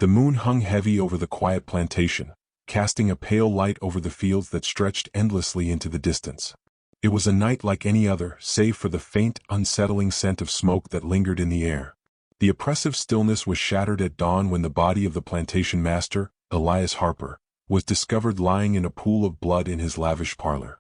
The moon hung heavy over the quiet plantation, casting a pale light over the fields that stretched endlessly into the distance. It was a night like any other, save for the faint, unsettling scent of smoke that lingered in the air. The oppressive stillness was shattered at dawn when the body of the plantation master, Elias Harper, was discovered lying in a pool of blood in his lavish parlor.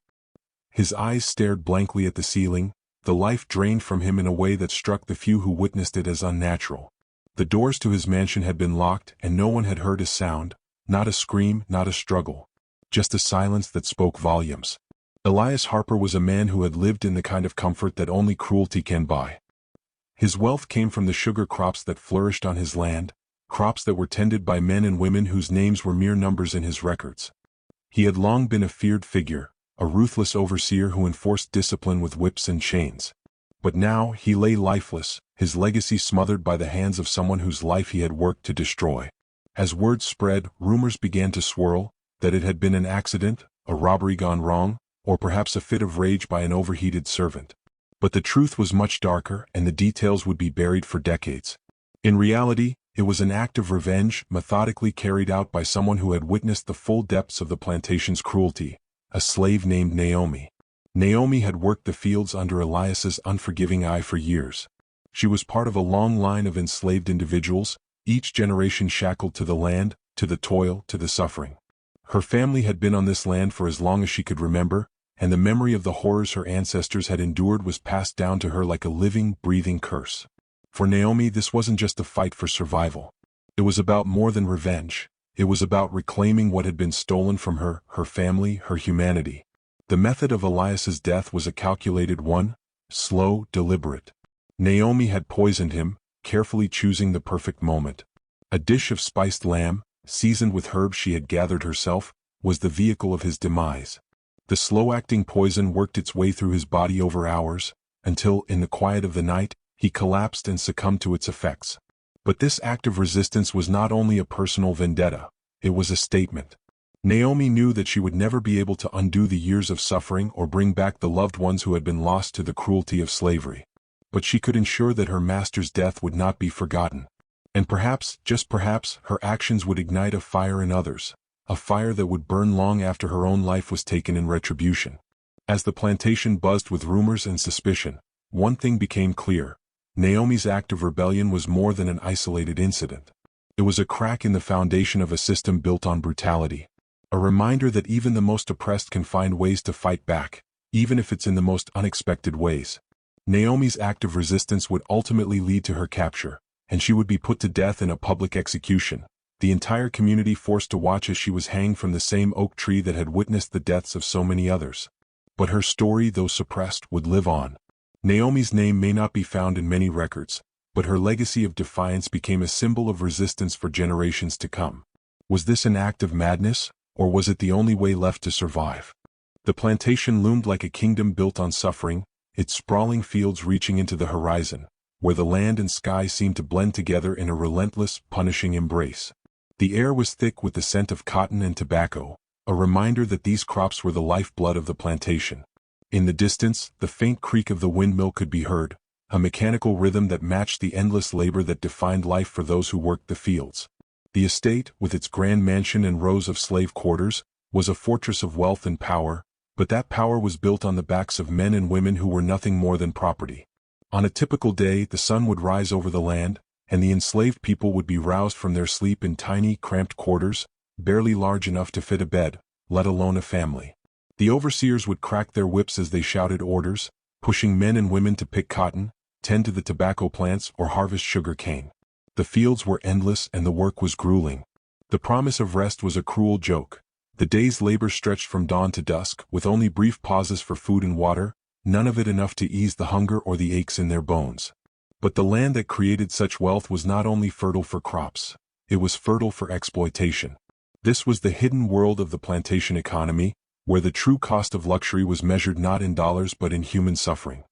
His eyes stared blankly at the ceiling, the life drained from him in a way that struck the few who witnessed it as unnatural. The doors to his mansion had been locked and no one had heard a sound, not a scream, not a struggle. Just a silence that spoke volumes. Elias Harper was a man who had lived in the kind of comfort that only cruelty can buy. His wealth came from the sugar crops that flourished on his land, crops that were tended by men and women whose names were mere numbers in his records. He had long been a feared figure, a ruthless overseer who enforced discipline with whips and chains. But now he lay lifeless, his legacy smothered by the hands of someone whose life he had worked to destroy. As word spread, rumors began to swirl, that it had been an accident, a robbery gone wrong, or perhaps a fit of rage by an overheated servant. But the truth was much darker, and the details would be buried for decades. In reality, it was an act of revenge, methodically carried out by someone who had witnessed the full depths of the plantation's cruelty, a slave named Naomi. Naomi had worked the fields under Elias's unforgiving eye for years. She was part of a long line of enslaved individuals, each generation shackled to the land, to the toil, to the suffering. Her family had been on this land for as long as she could remember, and the memory of the horrors her ancestors had endured was passed down to her like a living, breathing curse. For Naomi, this wasn't just a fight for survival. It was about more than revenge. It was about reclaiming what had been stolen from her, her family, her humanity. The method of Elias's death was a calculated one, slow, deliberate. Naomi had poisoned him, carefully choosing the perfect moment. A dish of spiced lamb, seasoned with herbs she had gathered herself, was the vehicle of his demise. The slow-acting poison worked its way through his body over hours, until, in the quiet of the night, he collapsed and succumbed to its effects. But this act of resistance was not only a personal vendetta, it was a statement. Naomi knew that she would never be able to undo the years of suffering or bring back the loved ones who had been lost to the cruelty of slavery. But she could ensure that her master's death would not be forgotten. And perhaps, just perhaps, her actions would ignite a fire in others, a fire that would burn long after her own life was taken in retribution. As the plantation buzzed with rumors and suspicion, one thing became clear. Naomi's act of rebellion was more than an isolated incident. It was a crack in the foundation of a system built on brutality. A reminder that even the most oppressed can find ways to fight back, even if it's in the most unexpected ways. Naomi's act of resistance would ultimately lead to her capture, and she would be put to death in a public execution, the entire community forced to watch as she was hanged from the same oak tree that had witnessed the deaths of so many others. But her story, though suppressed, would live on. Naomi's name may not be found in many records, but her legacy of defiance became a symbol of resistance for generations to come. Was this an act of madness, or was it the only way left to survive? The plantation loomed like a kingdom built on suffering, its sprawling fields reaching into the horizon, where the land and sky seemed to blend together in a relentless, punishing embrace. The air was thick with the scent of cotton and tobacco, a reminder that these crops were the lifeblood of the plantation. In the distance, the faint creak of the windmill could be heard, a mechanical rhythm that matched the endless labor that defined life for those who worked the fields. The estate, with its grand mansion and rows of slave quarters, was a fortress of wealth and power, but that power was built on the backs of men and women who were nothing more than property. On a typical day, the sun would rise over the land, and the enslaved people would be roused from their sleep in tiny, cramped quarters, barely large enough to fit a bed, let alone a family. The overseers would crack their whips as they shouted orders, pushing men and women to pick cotton, tend to the tobacco plants, or harvest sugar cane. The fields were endless and the work was grueling. The promise of rest was a cruel joke. The day's labor stretched from dawn to dusk, with only brief pauses for food and water, none of it enough to ease the hunger or the aches in their bones. But the land that created such wealth was not only fertile for crops, it was fertile for exploitation. This was the hidden world of the plantation economy, where the true cost of luxury was measured not in dollars but in human suffering.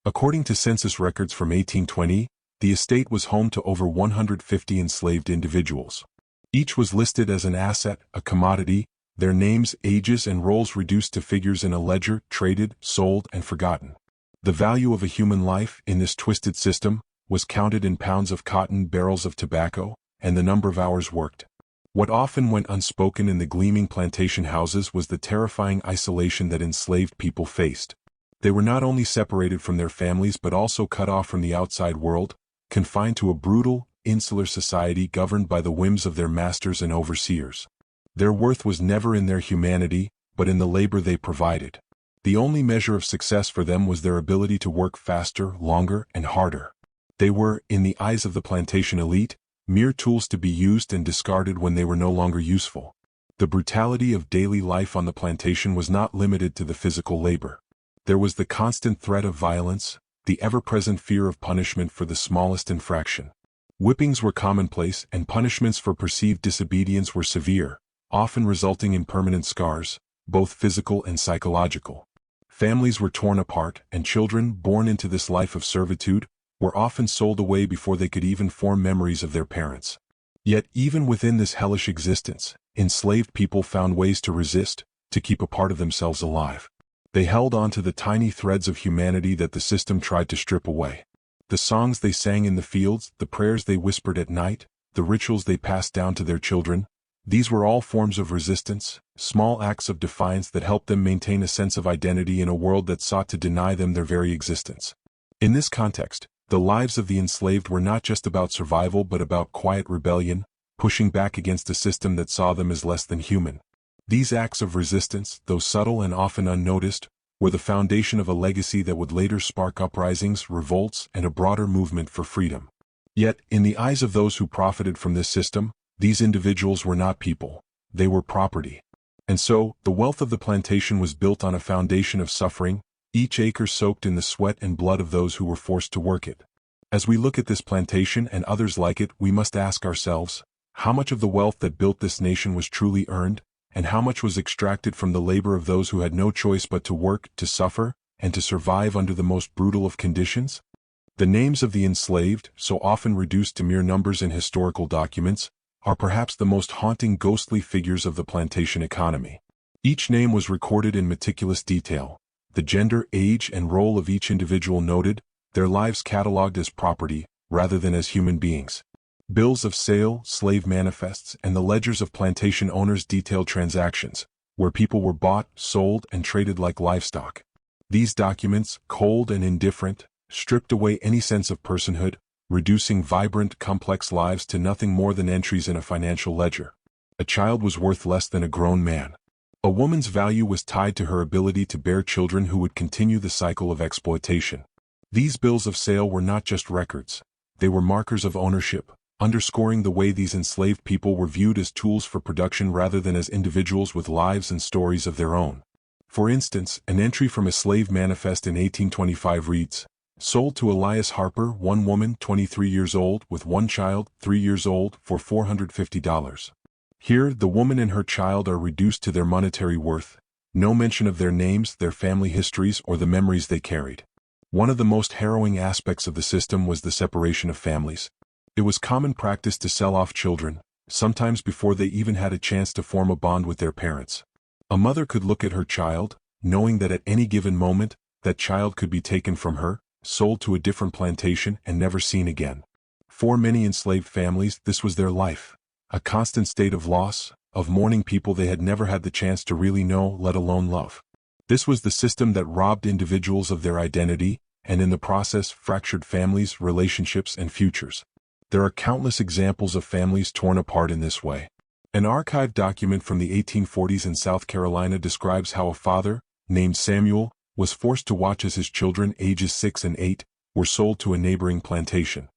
According to census records from 1820, the estate was home to over 150 enslaved individuals. Each was listed as an asset, a commodity, their names, ages, and roles reduced to figures in a ledger, traded, sold, and forgotten. The value of a human life, in this twisted system, was counted in pounds of cotton, barrels of tobacco, and the number of hours worked. What often went unspoken in the gleaming plantation houses was the terrifying isolation that enslaved people faced. They were not only separated from their families but also cut off from the outside world, confined to a brutal, insular society governed by the whims of their masters and overseers. Their worth was never in their humanity, but in the labor they provided. The only measure of success for them was their ability to work faster, longer, and harder. They were, in the eyes of the plantation elite, mere tools to be used and discarded when they were no longer useful. The brutality of daily life on the plantation was not limited to the physical labor. There was the constant threat of violence, the ever-present fear of punishment for the smallest infraction. Whippings were commonplace, and punishments for perceived disobedience were severe, often resulting in permanent scars, both physical and psychological. Families were torn apart, and children, born into this life of servitude, were often sold away before they could even form memories of their parents. Yet even within this hellish existence, enslaved people found ways to resist, to keep a part of themselves alive. They held on to the tiny threads of humanity that the system tried to strip away. The songs they sang in the fields, the prayers they whispered at night, the rituals they passed down to their children, these were all forms of resistance, small acts of defiance that helped them maintain a sense of identity in a world that sought to deny them their very existence. In this context, the lives of the enslaved were not just about survival but about quiet rebellion, pushing back against a system that saw them as less than human. These acts of resistance, though subtle and often unnoticed, were the foundation of a legacy that would later spark uprisings, revolts, and a broader movement for freedom. Yet, in the eyes of those who profited from this system, these individuals were not people, they were property. And so, the wealth of the plantation was built on a foundation of suffering, each acre soaked in the sweat and blood of those who were forced to work it. As we look at this plantation and others like it, we must ask ourselves, how much of the wealth that built this nation was truly earned, and how much was extracted from the labor of those who had no choice but to work, to suffer, and to survive under the most brutal of conditions? The names of the enslaved, so often reduced to mere numbers in historical documents, are perhaps the most haunting ghostly figures of the plantation economy. Each name was recorded in meticulous detail, the gender, age, and role of each individual noted, their lives catalogued as property, rather than as human beings. Bills of sale, slave manifests, and the ledgers of plantation owners detailed transactions, where people were bought, sold, and traded like livestock. These documents, cold and indifferent, stripped away any sense of personhood, reducing vibrant, complex lives to nothing more than entries in a financial ledger. A child was worth less than a grown man. A woman's value was tied to her ability to bear children who would continue the cycle of exploitation. These bills of sale were not just records, they were markers of ownership, underscoring the way these enslaved people were viewed as tools for production rather than as individuals with lives and stories of their own. For instance, an entry from a slave manifest in 1825 reads, "Sold to Elias Harper, one woman, 23 years old, with one child, 3 years old, for $450. Here, the woman and her child are reduced to their monetary worth, no mention of their names, their family histories, or the memories they carried. One of the most harrowing aspects of the system was the separation of families. It was common practice to sell off children, sometimes before they even had a chance to form a bond with their parents. A mother could look at her child, knowing that at any given moment, that child could be taken from her, sold to a different plantation, and never seen again. For many enslaved families, this was their life, a constant state of loss, of mourning people they had never had the chance to really know, let alone love. This was the system that robbed individuals of their identity, and in the process fractured families, relationships, and futures. There are countless examples of families torn apart in this way. An archived document from the 1840s in South Carolina describes how a father, named Samuel, was forced to watch as his children, ages 6 and 8, were sold to a neighboring plantation.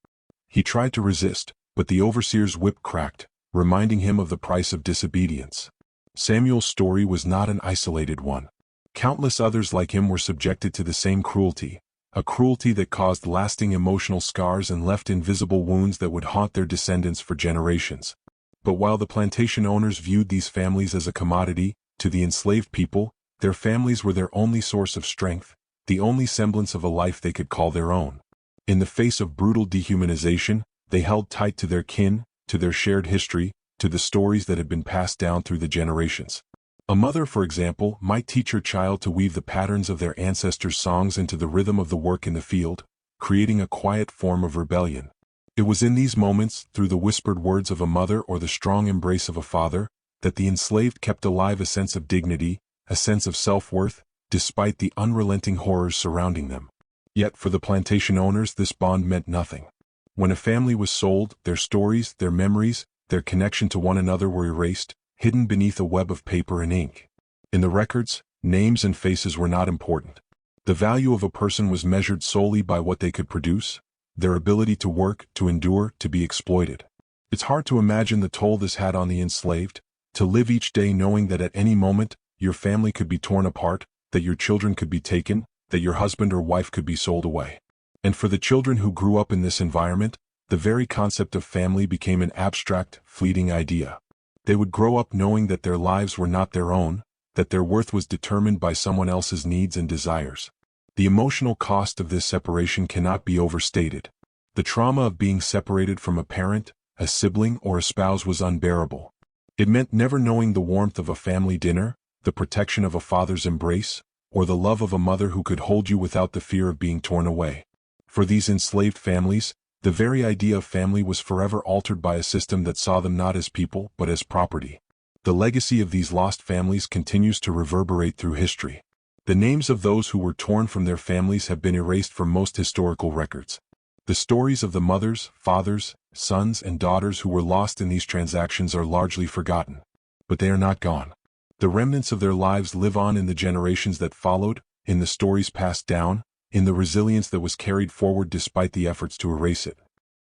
He tried to resist, but the overseer's whip cracked, reminding him of the price of disobedience. Samuel's story was not an isolated one. Countless others like him were subjected to the same cruelty, a cruelty that caused lasting emotional scars and left invisible wounds that would haunt their descendants for generations. But while the plantation owners viewed these families as a commodity, to the enslaved people, their families were their only source of strength, the only semblance of a life they could call their own. In the face of brutal dehumanization, they held tight to their kin, to their shared history, to the stories that had been passed down through the generations. A mother, for example, might teach her child to weave the patterns of their ancestors' songs into the rhythm of the work in the field, creating a quiet form of rebellion. It was in these moments, through the whispered words of a mother or the strong embrace of a father, that the enslaved kept alive a sense of dignity, a sense of self-worth, despite the unrelenting horrors surrounding them. Yet for the plantation owners this bond meant nothing. When a family was sold, their stories, their memories, their connection to one another were erased, hidden beneath a web of paper and ink. In the records, names and faces were not important. The value of a person was measured solely by what they could produce, their ability to work, to endure, to be exploited. It's hard to imagine the toll this had on the enslaved, to live each day knowing that at any moment, your family could be torn apart, that your children could be taken, that your husband or wife could be sold away. And for the children who grew up in this environment, the very concept of family became an abstract, fleeting idea. They would grow up knowing that their lives were not their own, that their worth was determined by someone else's needs and desires. The emotional cost of this separation cannot be overstated. The trauma of being separated from a parent, a sibling, or a spouse was unbearable. It meant never knowing the warmth of a family dinner, the protection of a father's embrace, or the love of a mother who could hold you without the fear of being torn away. For these enslaved families, the very idea of family was forever altered by a system that saw them not as people but as property. The legacy of these lost families continues to reverberate through history. The names of those who were torn from their families have been erased from most historical records. The stories of the mothers, fathers, sons, and daughters who were lost in these transactions are largely forgotten. But they are not gone. The remnants of their lives live on in the generations that followed, in the stories passed down, in the resilience that was carried forward despite the efforts to erase it.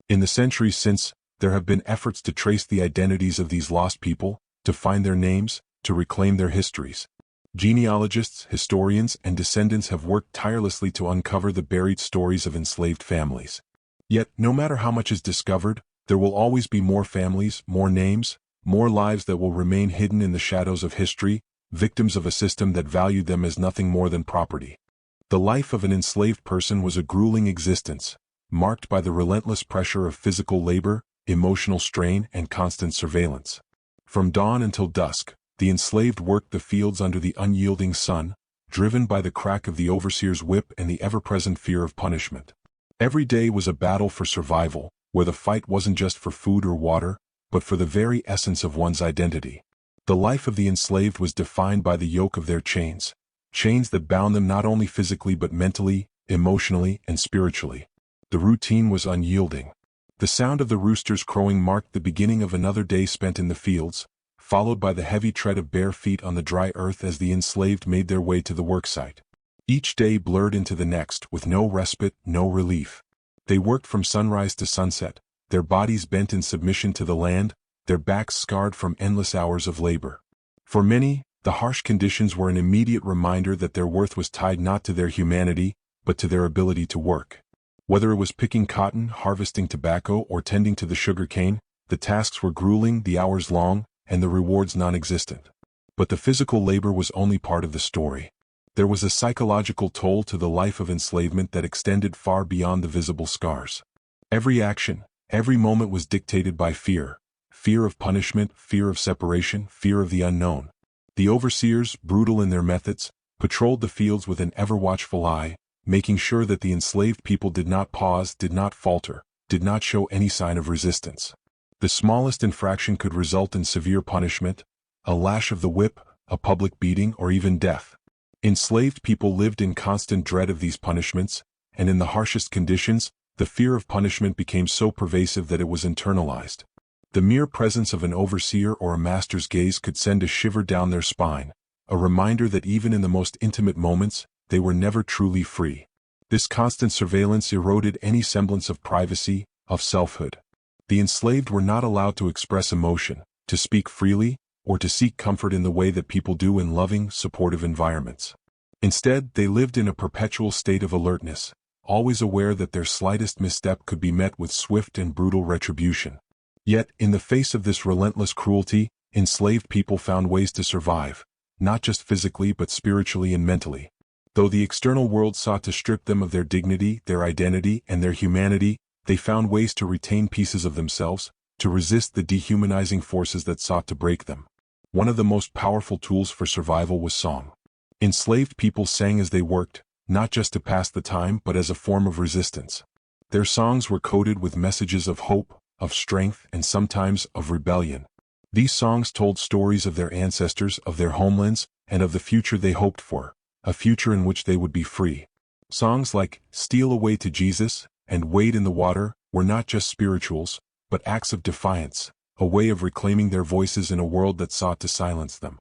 In the centuries since, there have been efforts to trace the identities of these lost people, to find their names, to reclaim their histories. Genealogists, historians, and descendants have worked tirelessly to uncover the buried stories of enslaved families. Yet, no matter how much is discovered, there will always be more families, more names, more lives that will remain hidden in the shadows of history, victims of a system that valued them as nothing more than property. The life of an enslaved person was a grueling existence, marked by the relentless pressure of physical labor, emotional strain, and constant surveillance. From dawn until dusk, the enslaved worked the fields under the unyielding sun, driven by the crack of the overseer's whip and the ever-present fear of punishment. Every day was a battle for survival, where the fight wasn't just for food or water, but for the very essence of one's identity. The life of the enslaved was defined by the yoke of their chains, chains that bound them not only physically but mentally, emotionally, and spiritually. The routine was unyielding. The sound of the roosters crowing marked the beginning of another day spent in the fields, followed by the heavy tread of bare feet on the dry earth as the enslaved made their way to the worksite. Each day blurred into the next, with no respite, no relief. They worked from sunrise to sunset, their bodies bent in submission to the land, their backs scarred from endless hours of labor. For many, the harsh conditions were an immediate reminder that their worth was tied not to their humanity, but to their ability to work. Whether it was picking cotton, harvesting tobacco, or tending to the sugar cane, the tasks were grueling, the hours long, and the rewards non-existent. But the physical labor was only part of the story. There was a psychological toll to the life of enslavement that extended far beyond the visible scars. Every action, every moment was dictated by fear. Fear of punishment, fear of separation, fear of the unknown. The overseers, brutal in their methods, patrolled the fields with an ever-watchful eye, making sure that the enslaved people did not pause, did not falter, did not show any sign of resistance. The smallest infraction could result in severe punishment, a lash of the whip, a public beating, or even death. Enslaved people lived in constant dread of these punishments, and in the harshest conditions, the fear of punishment became so pervasive that it was internalized. The mere presence of an overseer or a master's gaze could send a shiver down their spine, a reminder that even in the most intimate moments, they were never truly free. This constant surveillance eroded any semblance of privacy, of selfhood. The enslaved were not allowed to express emotion, to speak freely, or to seek comfort in the way that people do in loving, supportive environments. Instead, they lived in a perpetual state of alertness, always aware that their slightest misstep could be met with swift and brutal retribution. Yet, in the face of this relentless cruelty, enslaved people found ways to survive, not just physically but spiritually and mentally. Though the external world sought to strip them of their dignity, their identity, and their humanity, they found ways to retain pieces of themselves, to resist the dehumanizing forces that sought to break them. One of the most powerful tools for survival was song. Enslaved people sang as they worked, not just to pass the time but as a form of resistance. Their songs were coated with messages of hope, of strength, and sometimes of rebellion. These songs told stories of their ancestors, of their homelands, and of the future they hoped for, a future in which they would be free. Songs like "Steal Away to Jesus" and "Wade in the Water" were not just spirituals, but acts of defiance, a way of reclaiming their voices in a world that sought to silence them.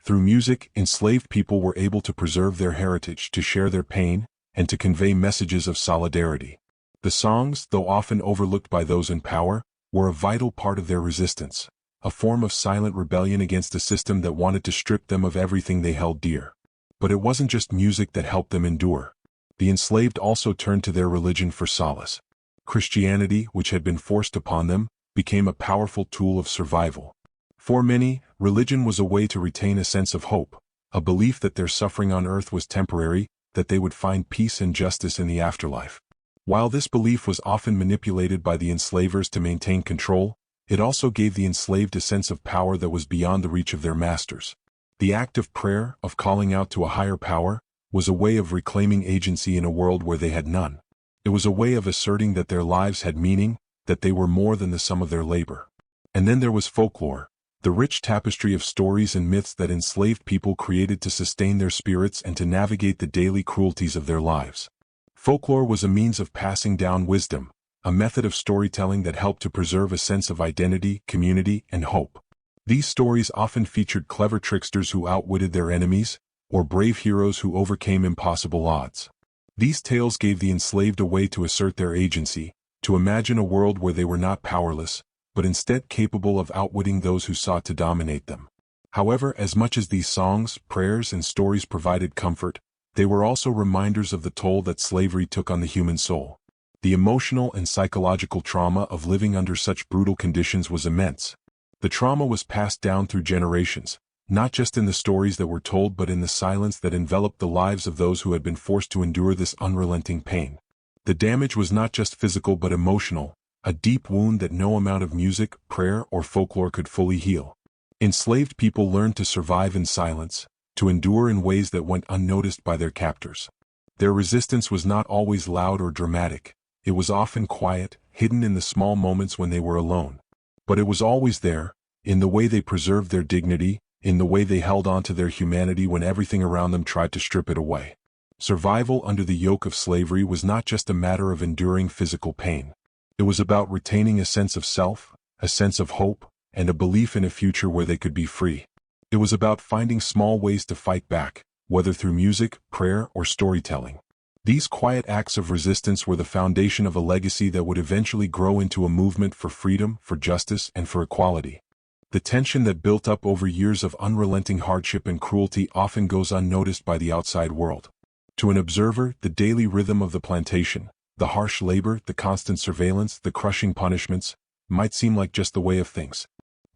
Through music, enslaved people were able to preserve their heritage, to share their pain, and to convey messages of solidarity. The songs, though often overlooked by those in power, were a vital part of their resistance, a form of silent rebellion against a system that wanted to strip them of everything they held dear. But it wasn't just music that helped them endure. The enslaved also turned to their religion for solace. Christianity, which had been forced upon them, became a powerful tool of survival. For many, religion was a way to retain a sense of hope, a belief that their suffering on earth was temporary, that they would find peace and justice in the afterlife. While this belief was often manipulated by the enslavers to maintain control, it also gave the enslaved a sense of power that was beyond the reach of their masters. The act of prayer, of calling out to a higher power, was a way of reclaiming agency in a world where they had none. It was a way of asserting that their lives had meaning, that they were more than the sum of their labor. And then there was folklore, the rich tapestry of stories and myths that enslaved people created to sustain their spirits and to navigate the daily cruelties of their lives. Folklore was a means of passing down wisdom, a method of storytelling that helped to preserve a sense of identity, community, and hope. These stories often featured clever tricksters who outwitted their enemies, or brave heroes who overcame impossible odds. These tales gave the enslaved a way to assert their agency, to imagine a world where they were not powerless, but instead capable of outwitting those who sought to dominate them. However, as much as these songs, prayers, and stories provided comfort, they were also reminders of the toll that slavery took on the human soul. The emotional and psychological trauma of living under such brutal conditions was immense. The trauma was passed down through generations, not just in the stories that were told but in the silence that enveloped the lives of those who had been forced to endure this unrelenting pain. The damage was not just physical but emotional, a deep wound that no amount of music, prayer, or folklore could fully heal. Enslaved people learned to survive in silence, to endure in ways that went unnoticed by their captors. Their resistance was not always loud or dramatic. It was often quiet, hidden in the small moments when they were alone. But it was always there, in the way they preserved their dignity, in the way they held on to their humanity when everything around them tried to strip it away. Survival under the yoke of slavery was not just a matter of enduring physical pain. It was about retaining a sense of self, a sense of hope, and a belief in a future where they could be free. It was about finding small ways to fight back, whether through music, prayer, or storytelling. These quiet acts of resistance were the foundation of a legacy that would eventually grow into a movement for freedom, for justice, and for equality. The tension that built up over years of unrelenting hardship and cruelty often goes unnoticed by the outside world. To an observer, the daily rhythm of the plantation, the harsh labor, the constant surveillance, the crushing punishments, might seem like just the way of things.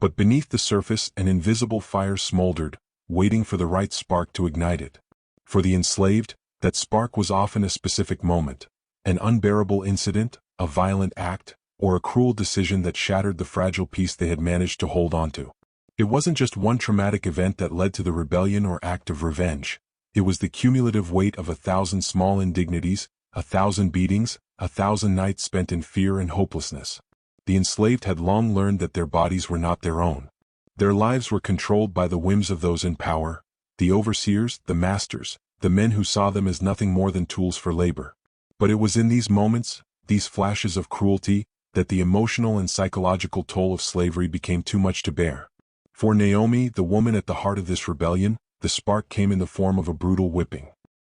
But beneath the surface, an invisible fire smoldered, waiting for the right spark to ignite it. For the enslaved, that spark was often a specific moment, an unbearable incident, a violent act, or a cruel decision that shattered the fragile peace they had managed to hold onto. It wasn't just one traumatic event that led to the rebellion or act of revenge. It was the cumulative weight of 1,000 small indignities, 1,000 beatings, 1,000 nights spent in fear and hopelessness. The enslaved had long learned that their bodies were not their own. Their lives were controlled by the whims of those in power, the overseers, the masters, the men who saw them as nothing more than tools for labor. But it was in these moments, these flashes of cruelty, that the emotional and psychological toll of slavery became too much to bear. For Naomi, the woman at the heart of this rebellion, the spark came in the form of a brutal whipping.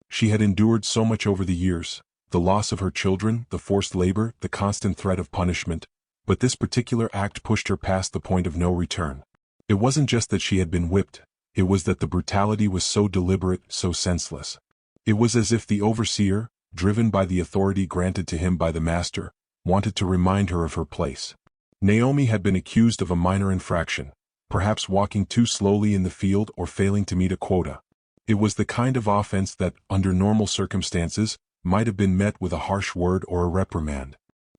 She had endured so much over the years, the loss of her children, the forced labor, the constant threat of punishment, but this particular act pushed her past the point of no return. It wasn't just that she had been whipped, it was that the brutality was so deliberate, so senseless. It was as if the overseer, driven by the authority granted to him by the master, wanted to remind her of her place. Naomi had been accused of a minor infraction, perhaps walking too slowly in the field or failing to meet a quota. It was the kind of offense that, under normal circumstances, might have been met with a harsh word or a reprimand.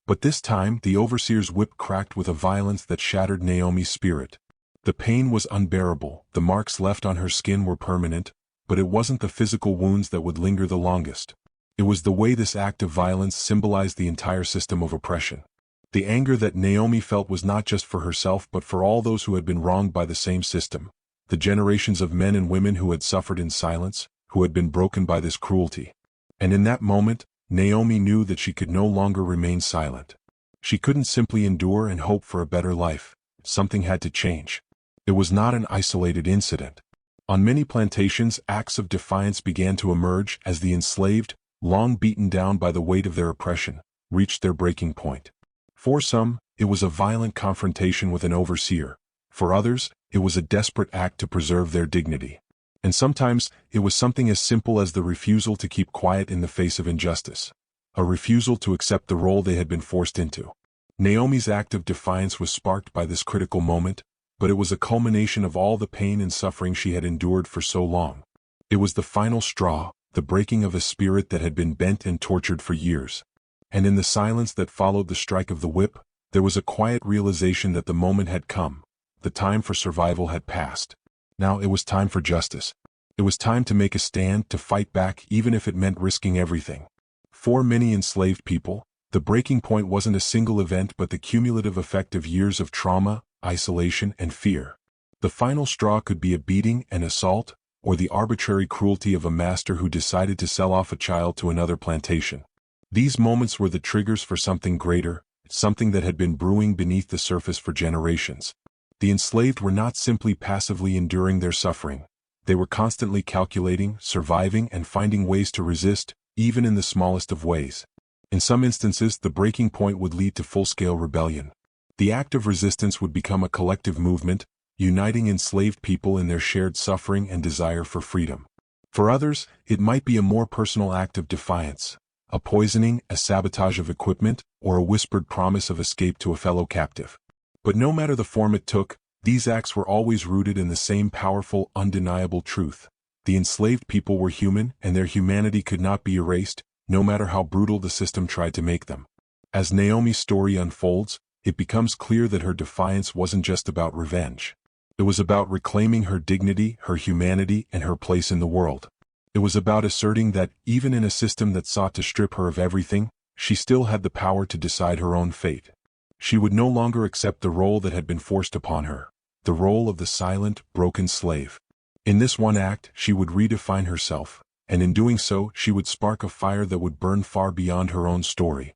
But this time, the overseer's whip cracked with a violence that shattered Naomi's spirit. The pain was unbearable, the marks left on her skin were permanent, but it wasn't the physical wounds that would linger the longest. It was the way this act of violence symbolized the entire system of oppression. The anger that Naomi felt was not just for herself but for all those who had been wronged by the same system, the generations of men and women who had suffered in silence, who had been broken by this cruelty. And in that moment, Naomi knew that she could no longer remain silent. She couldn't simply endure and hope for a better life. Something had to change. It was not an isolated incident. On many plantations, acts of defiance began to emerge as the enslaved, long beaten down by the weight of their oppression, reached their breaking point. For some, it was a violent confrontation with an overseer. For others, it was a desperate act to preserve their dignity. And sometimes, it was something as simple as the refusal to keep quiet in the face of injustice. A refusal to accept the role they had been forced into. Naomi's act of defiance was sparked by this critical moment, but it was a culmination of all the pain and suffering she had endured for so long. It was the final straw, the breaking of a spirit that had been bent and tortured for years. And in the silence that followed the strike of the whip, there was a quiet realization that the moment had come. The time for survival had passed. Now it was time for justice. It was time to make a stand, to fight back even if it meant risking everything. For many enslaved people, the breaking point wasn't a single event but the cumulative effect of years of trauma, isolation, and fear. The final straw could be a beating, an assault, or the arbitrary cruelty of a master who decided to sell off a child to another plantation. These moments were the triggers for something greater, something that had been brewing beneath the surface for generations. The enslaved were not simply passively enduring their suffering. They were constantly calculating, surviving, and finding ways to resist, even in the smallest of ways. In some instances, the breaking point would lead to full-scale rebellion. The act of resistance would become a collective movement, uniting enslaved people in their shared suffering and desire for freedom. For others, it might be a more personal act of defiance, a poisoning, a sabotage of equipment, or a whispered promise of escape to a fellow captive. But no matter the form it took, these acts were always rooted in the same powerful, undeniable truth. The enslaved people were human, and their humanity could not be erased, no matter how brutal the system tried to make them. As Naomi's story unfolds, it becomes clear that her defiance wasn't just about revenge. It was about reclaiming her dignity, her humanity, and her place in the world. It was about asserting that, even in a system that sought to strip her of everything, she still had the power to decide her own fate. She would no longer accept the role that had been forced upon her, the role of the silent, broken slave. In this one act, she would redefine herself, and in doing so, she would spark a fire that would burn far beyond her own story.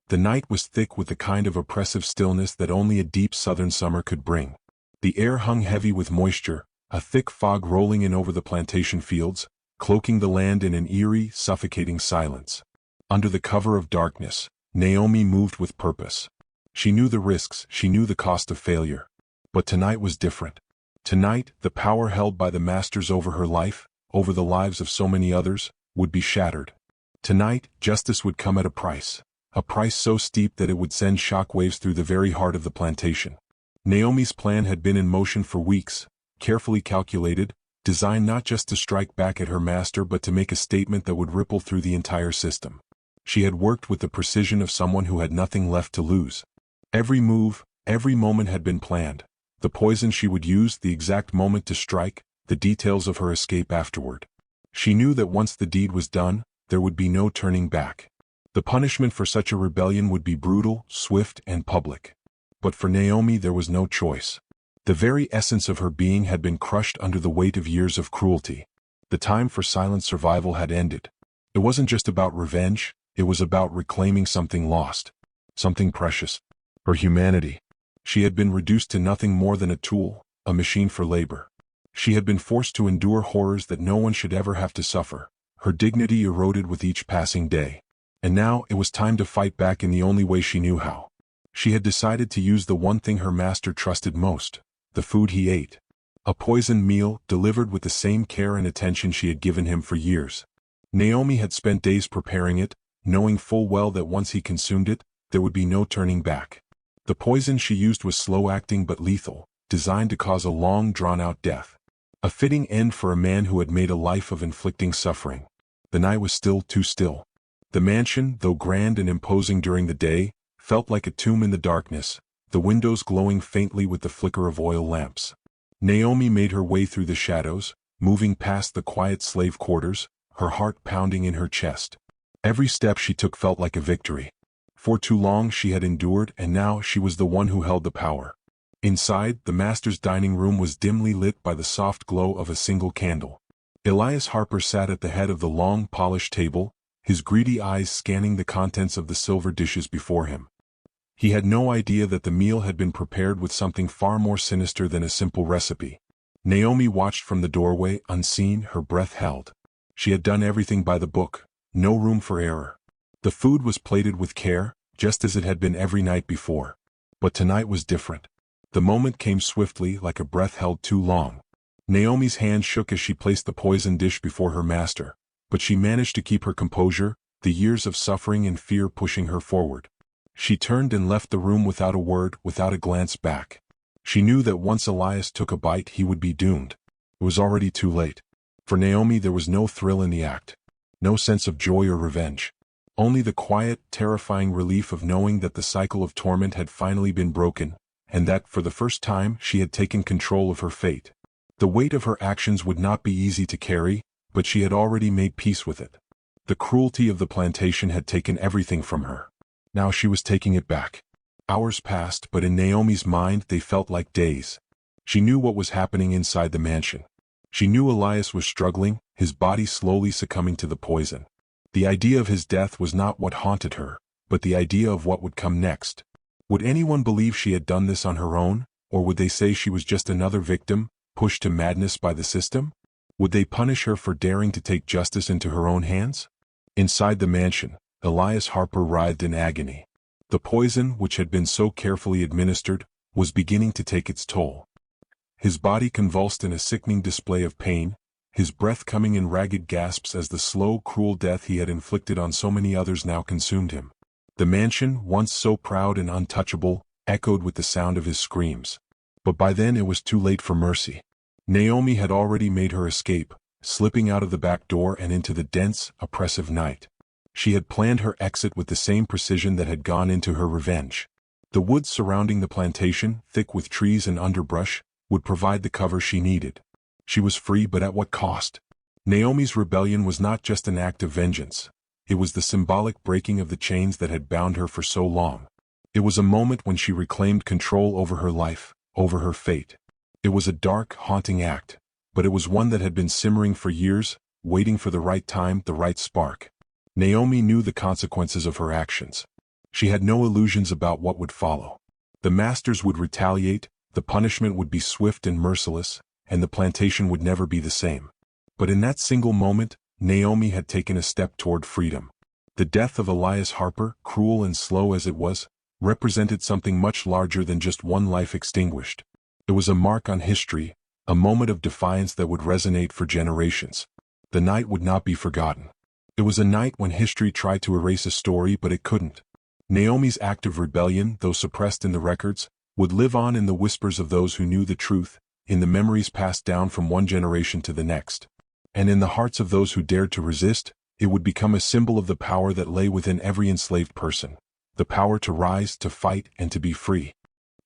The night was thick with the kind of oppressive stillness that only a deep southern summer could bring. The air hung heavy with moisture, a thick fog rolling in over the plantation fields, cloaking the land in an eerie, suffocating silence. Under the cover of darkness, Naomi moved with purpose. She knew the risks, she knew the cost of failure. But tonight was different. Tonight, the power held by the masters over her life, over the lives of so many others, would be shattered. Tonight, justice would come at a price so steep that it would send shockwaves through the very heart of the plantation. Naomi's plan had been in motion for weeks, carefully calculated, designed not just to strike back at her master but to make a statement that would ripple through the entire system. She had worked with the precision of someone who had nothing left to lose. Every move, every moment had been planned. The poison she would use, the exact moment to strike, the details of her escape afterward. She knew that once the deed was done, there would be no turning back. The punishment for such a rebellion would be brutal, swift, and public. But for Naomi there was no choice. The very essence of her being had been crushed under the weight of years of cruelty. The time for silent survival had ended. It wasn't just about revenge, it was about reclaiming something lost. Something precious. Her humanity. She had been reduced to nothing more than a tool, a machine for labor. She had been forced to endure horrors that no one should ever have to suffer. Her dignity eroded with each passing day. And now it was time to fight back in the only way she knew how. She had decided to use the one thing her master trusted most, the food he ate. A poisoned meal, delivered with the same care and attention she had given him for years. Naomi had spent days preparing it, knowing full well that once he consumed it, there would be no turning back. The poison she used was slow-acting but lethal, designed to cause a long, drawn-out death. A fitting end for a man who had made a life of inflicting suffering. The night was still too still. The mansion, though grand and imposing during the day, felt like a tomb in the darkness, the windows glowing faintly with the flicker of oil lamps. Naomi made her way through the shadows, moving past the quiet slave quarters, her heart pounding in her chest. Every step she took felt like a victory. For too long she had endured, and now she was the one who held the power. Inside, the master's dining room was dimly lit by the soft glow of a single candle. Elias Harper sat at the head of the long, polished table, his greedy eyes scanning the contents of the silver dishes before him. He had no idea that the meal had been prepared with something far more sinister than a simple recipe. Naomi watched from the doorway, unseen, her breath held. She had done everything by the book, no room for error. The food was plated with care, just as it had been every night before. But tonight was different. The moment came swiftly, like a breath held too long. Naomi's hand shook as she placed the poisoned dish before her master, but she managed to keep her composure, the years of suffering and fear pushing her forward. She turned and left the room without a word, without a glance back. She knew that once Elias took a bite he would be doomed. It was already too late. For Naomi there was no thrill in the act. No sense of joy or revenge. Only the quiet, terrifying relief of knowing that the cycle of torment had finally been broken, and that, for the first time, she had taken control of her fate. The weight of her actions would not be easy to carry, but she had already made peace with it. The cruelty of the plantation had taken everything from her. Now she was taking it back. Hours passed, but in Naomi's mind they felt like days. She knew what was happening inside the mansion. She knew Elias was struggling, his body slowly succumbing to the poison. The idea of his death was not what haunted her, but the idea of what would come next. Would anyone believe she had done this on her own, or would they say she was just another victim, pushed to madness by the system? Would they punish her for daring to take justice into her own hands? Inside the mansion, Elias Harper writhed in agony. The poison, which had been so carefully administered, was beginning to take its toll. His body convulsed in a sickening display of pain, his breath coming in ragged gasps as the slow, cruel death he had inflicted on so many others now consumed him. The mansion, once so proud and untouchable, echoed with the sound of his screams. But by then it was too late for mercy. Naomi had already made her escape, slipping out of the back door and into the dense, oppressive night. She had planned her exit with the same precision that had gone into her revenge. The woods surrounding the plantation, thick with trees and underbrush, would provide the cover she needed. She was free, but at what cost? Naomi's rebellion was not just an act of vengeance. It was the symbolic breaking of the chains that had bound her for so long. It was a moment when she reclaimed control over her life, over her fate. It was a dark, haunting act, but it was one that had been simmering for years, waiting for the right time, the right spark. Naomi knew the consequences of her actions. She had no illusions about what would follow. The masters would retaliate, the punishment would be swift and merciless, and the plantation would never be the same. But in that single moment, Naomi had taken a step toward freedom. The death of Elias Harper, cruel and slow as it was, represented something much larger than just one life extinguished. It was a mark on history, a moment of defiance that would resonate for generations. The night would not be forgotten. It was a night when history tried to erase a story, but it couldn't. Naomi's act of rebellion, though suppressed in the records, would live on in the whispers of those who knew the truth, in the memories passed down from one generation to the next. And in the hearts of those who dared to resist, it would become a symbol of the power that lay within every enslaved person. The power to rise, to fight, and to be free.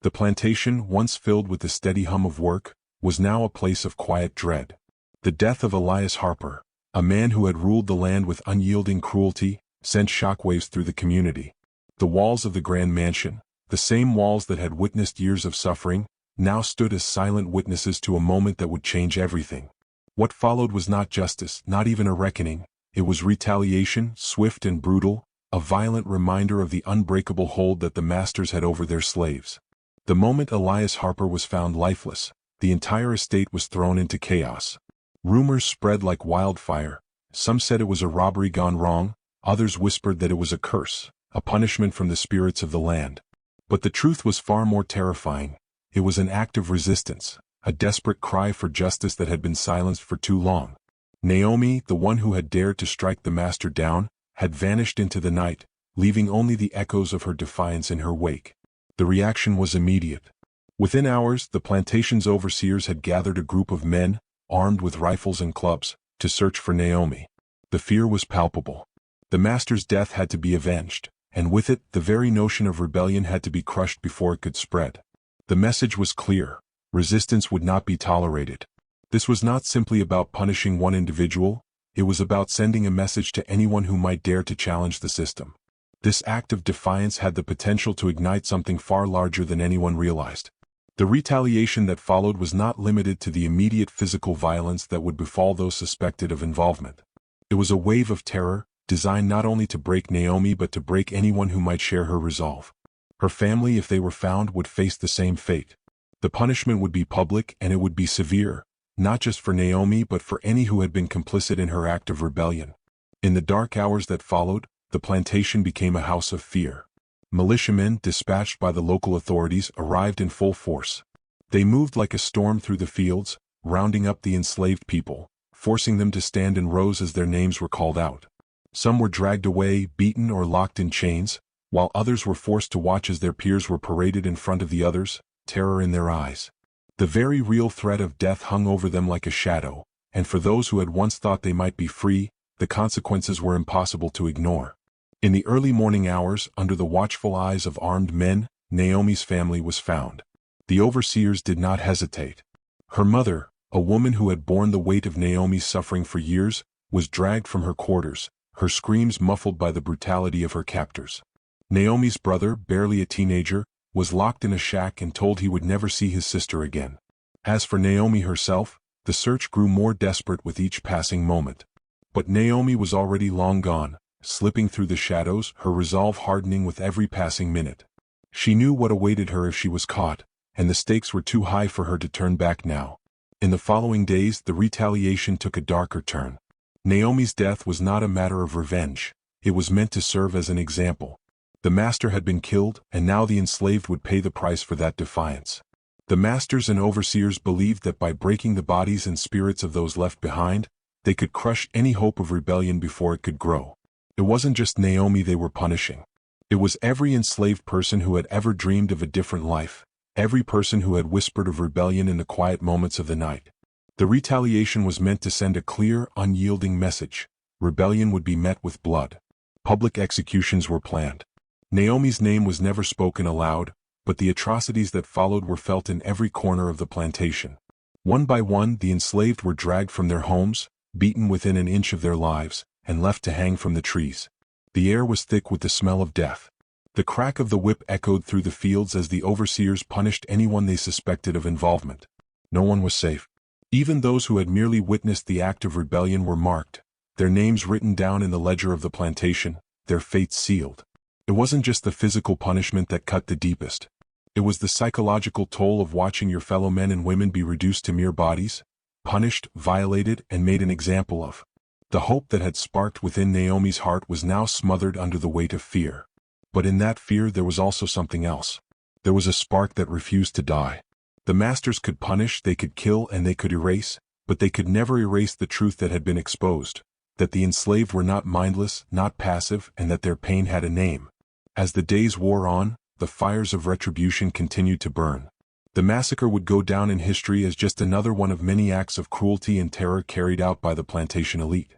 The plantation, once filled with the steady hum of work, was now a place of quiet dread. The death of Elias Harper, a man who had ruled the land with unyielding cruelty, sent shockwaves through the community. The walls of the grand mansion, the same walls that had witnessed years of suffering, now stood as silent witnesses to a moment that would change everything. What followed was not justice, not even a reckoning. It was retaliation, swift and brutal, a violent reminder of the unbreakable hold that the masters had over their slaves. The moment Elias Harper was found lifeless, the entire estate was thrown into chaos. Rumors spread like wildfire. Some said it was a robbery gone wrong, others whispered that it was a curse, a punishment from the spirits of the land. But the truth was far more terrifying. It was an act of resistance, a desperate cry for justice that had been silenced for too long. Naomi, the one who had dared to strike the master down, had vanished into the night, leaving only the echoes of her defiance in her wake. The reaction was immediate. Within hours, the plantation's overseers had gathered a group of men, armed with rifles and clubs, to search for Naomi. The fear was palpable. The master's death had to be avenged, and with it, the very notion of rebellion had to be crushed before it could spread. The message was clear. Resistance would not be tolerated. This was not simply about punishing one individual, It was about sending a message to anyone who might dare to challenge the system. This act of defiance had the potential to ignite something far larger than anyone realized. The retaliation that followed was not limited to the immediate physical violence that would befall those suspected of involvement. It was a wave of terror, designed not only to break Naomi but to break anyone who might share her resolve. Her family, if they were found, would face the same fate. The punishment would be public and it would be severe, not just for Naomi but for any who had been complicit in her act of rebellion. In the dark hours that followed, the plantation became a house of fear. Militiamen, dispatched by the local authorities, arrived in full force. They moved like a storm through the fields, rounding up the enslaved people, forcing them to stand in rows as their names were called out. Some were dragged away, beaten or locked in chains, while others were forced to watch as their peers were paraded in front of the others, terror in their eyes. The very real threat of death hung over them like a shadow, and for those who had once thought they might be free, the consequences were impossible to ignore. In the early morning hours, under the watchful eyes of armed men, Naomi's family was found. The overseers did not hesitate. Her mother, a woman who had borne the weight of Naomi's suffering for years, was dragged from her quarters, her screams muffled by the brutality of her captors. Naomi's brother, barely a teenager, was locked in a shack and told he would never see his sister again. As for Naomi herself, the search grew more desperate with each passing moment. But Naomi was already long gone, slipping through the shadows, her resolve hardening with every passing minute. She knew what awaited her if she was caught, and the stakes were too high for her to turn back now. In the following days, the retaliation took a darker turn. Naomi's death was not a matter of revenge. It was meant to serve as an example. The master had been killed, and now the enslaved would pay the price for that defiance. The masters and overseers believed that by breaking the bodies and spirits of those left behind, they could crush any hope of rebellion before it could grow. It wasn't just Naomi they were punishing. It was every enslaved person who had ever dreamed of a different life, every person who had whispered of rebellion in the quiet moments of the night. The retaliation was meant to send a clear, unyielding message. Rebellion would be met with blood. Public executions were planned. Naomi's name was never spoken aloud, but the atrocities that followed were felt in every corner of the plantation. One by one, the enslaved were dragged from their homes, beaten within an inch of their lives, and left to hang from the trees. The air was thick with the smell of death. The crack of the whip echoed through the fields as the overseers punished anyone they suspected of involvement. No one was safe. Even those who had merely witnessed the act of rebellion were marked, their names written down in the ledger of the plantation, their fates sealed. It wasn't just the physical punishment that cut the deepest. It was the psychological toll of watching your fellow men and women be reduced to mere bodies, punished, violated, and made an example of. The hope that had sparked within Naomi's heart was now smothered under the weight of fear. But in that fear there was also something else. There was a spark that refused to die. The masters could punish, they could kill, and they could erase, but they could never erase the truth that had been exposed, that the enslaved were not mindless, not passive, and that their pain had a name. As the days wore on, the fires of retribution continued to burn. The massacre would go down in history as just another one of many acts of cruelty and terror carried out by the plantation elite.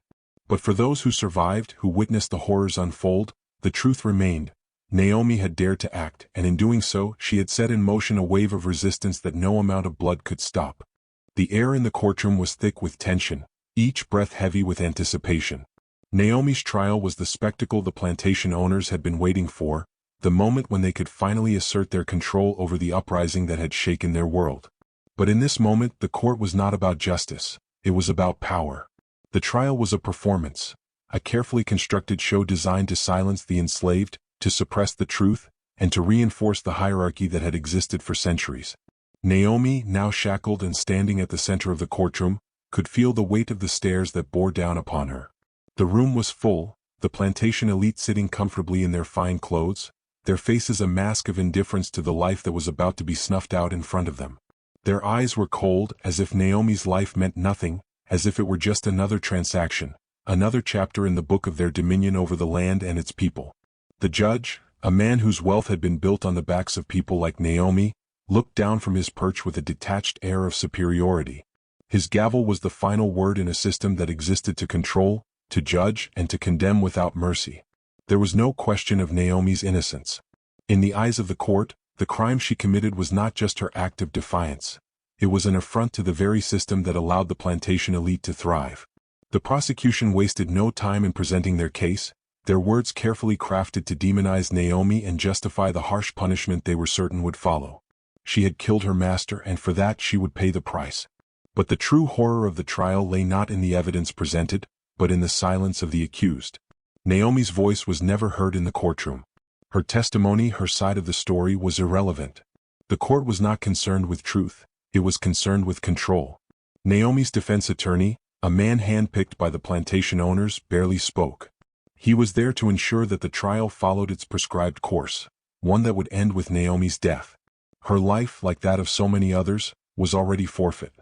But for those who survived, who witnessed the horrors unfold, the truth remained. Naomi had dared to act, and in doing so, she had set in motion a wave of resistance that no amount of blood could stop. The air in the courtroom was thick with tension, each breath heavy with anticipation. Naomi's trial was the spectacle the plantation owners had been waiting for, the moment when they could finally assert their control over the uprising that had shaken their world. But in this moment, the court was not about justice, it was about power. The trial was a performance, a carefully constructed show designed to silence the enslaved, to suppress the truth, and to reinforce the hierarchy that had existed for centuries. Naomi, now shackled and standing at the center of the courtroom, could feel the weight of the stares that bore down upon her. The room was full, the plantation elite sitting comfortably in their fine clothes, their faces a mask of indifference to the life that was about to be snuffed out in front of them. Their eyes were cold, as if Naomi's life meant nothing, as if it were just another transaction, another chapter in the book of their dominion over the land and its people. The judge, a man whose wealth had been built on the backs of people like Naomi, looked down from his perch with a detached air of superiority. His gavel was the final word in a system that existed to control, to judge, and to condemn without mercy. There was no question of Naomi's innocence. In the eyes of the court, the crime she committed was not just her act of defiance. It was an affront to the very system that allowed the plantation elite to thrive. The prosecution wasted no time in presenting their case, their words carefully crafted to demonize Naomi and justify the harsh punishment they were certain would follow. She had killed her master, and for that she would pay the price. But the true horror of the trial lay not in the evidence presented, but in the silence of the accused. Naomi's voice was never heard in the courtroom. Her testimony, her side of the story, was irrelevant. The court was not concerned with truth, it was concerned with control. Naomi's defense attorney, a man handpicked by the plantation owners, barely spoke. He was there to ensure that the trial followed its prescribed course, one that would end with Naomi's death. Her life, like that of so many others, was already forfeit.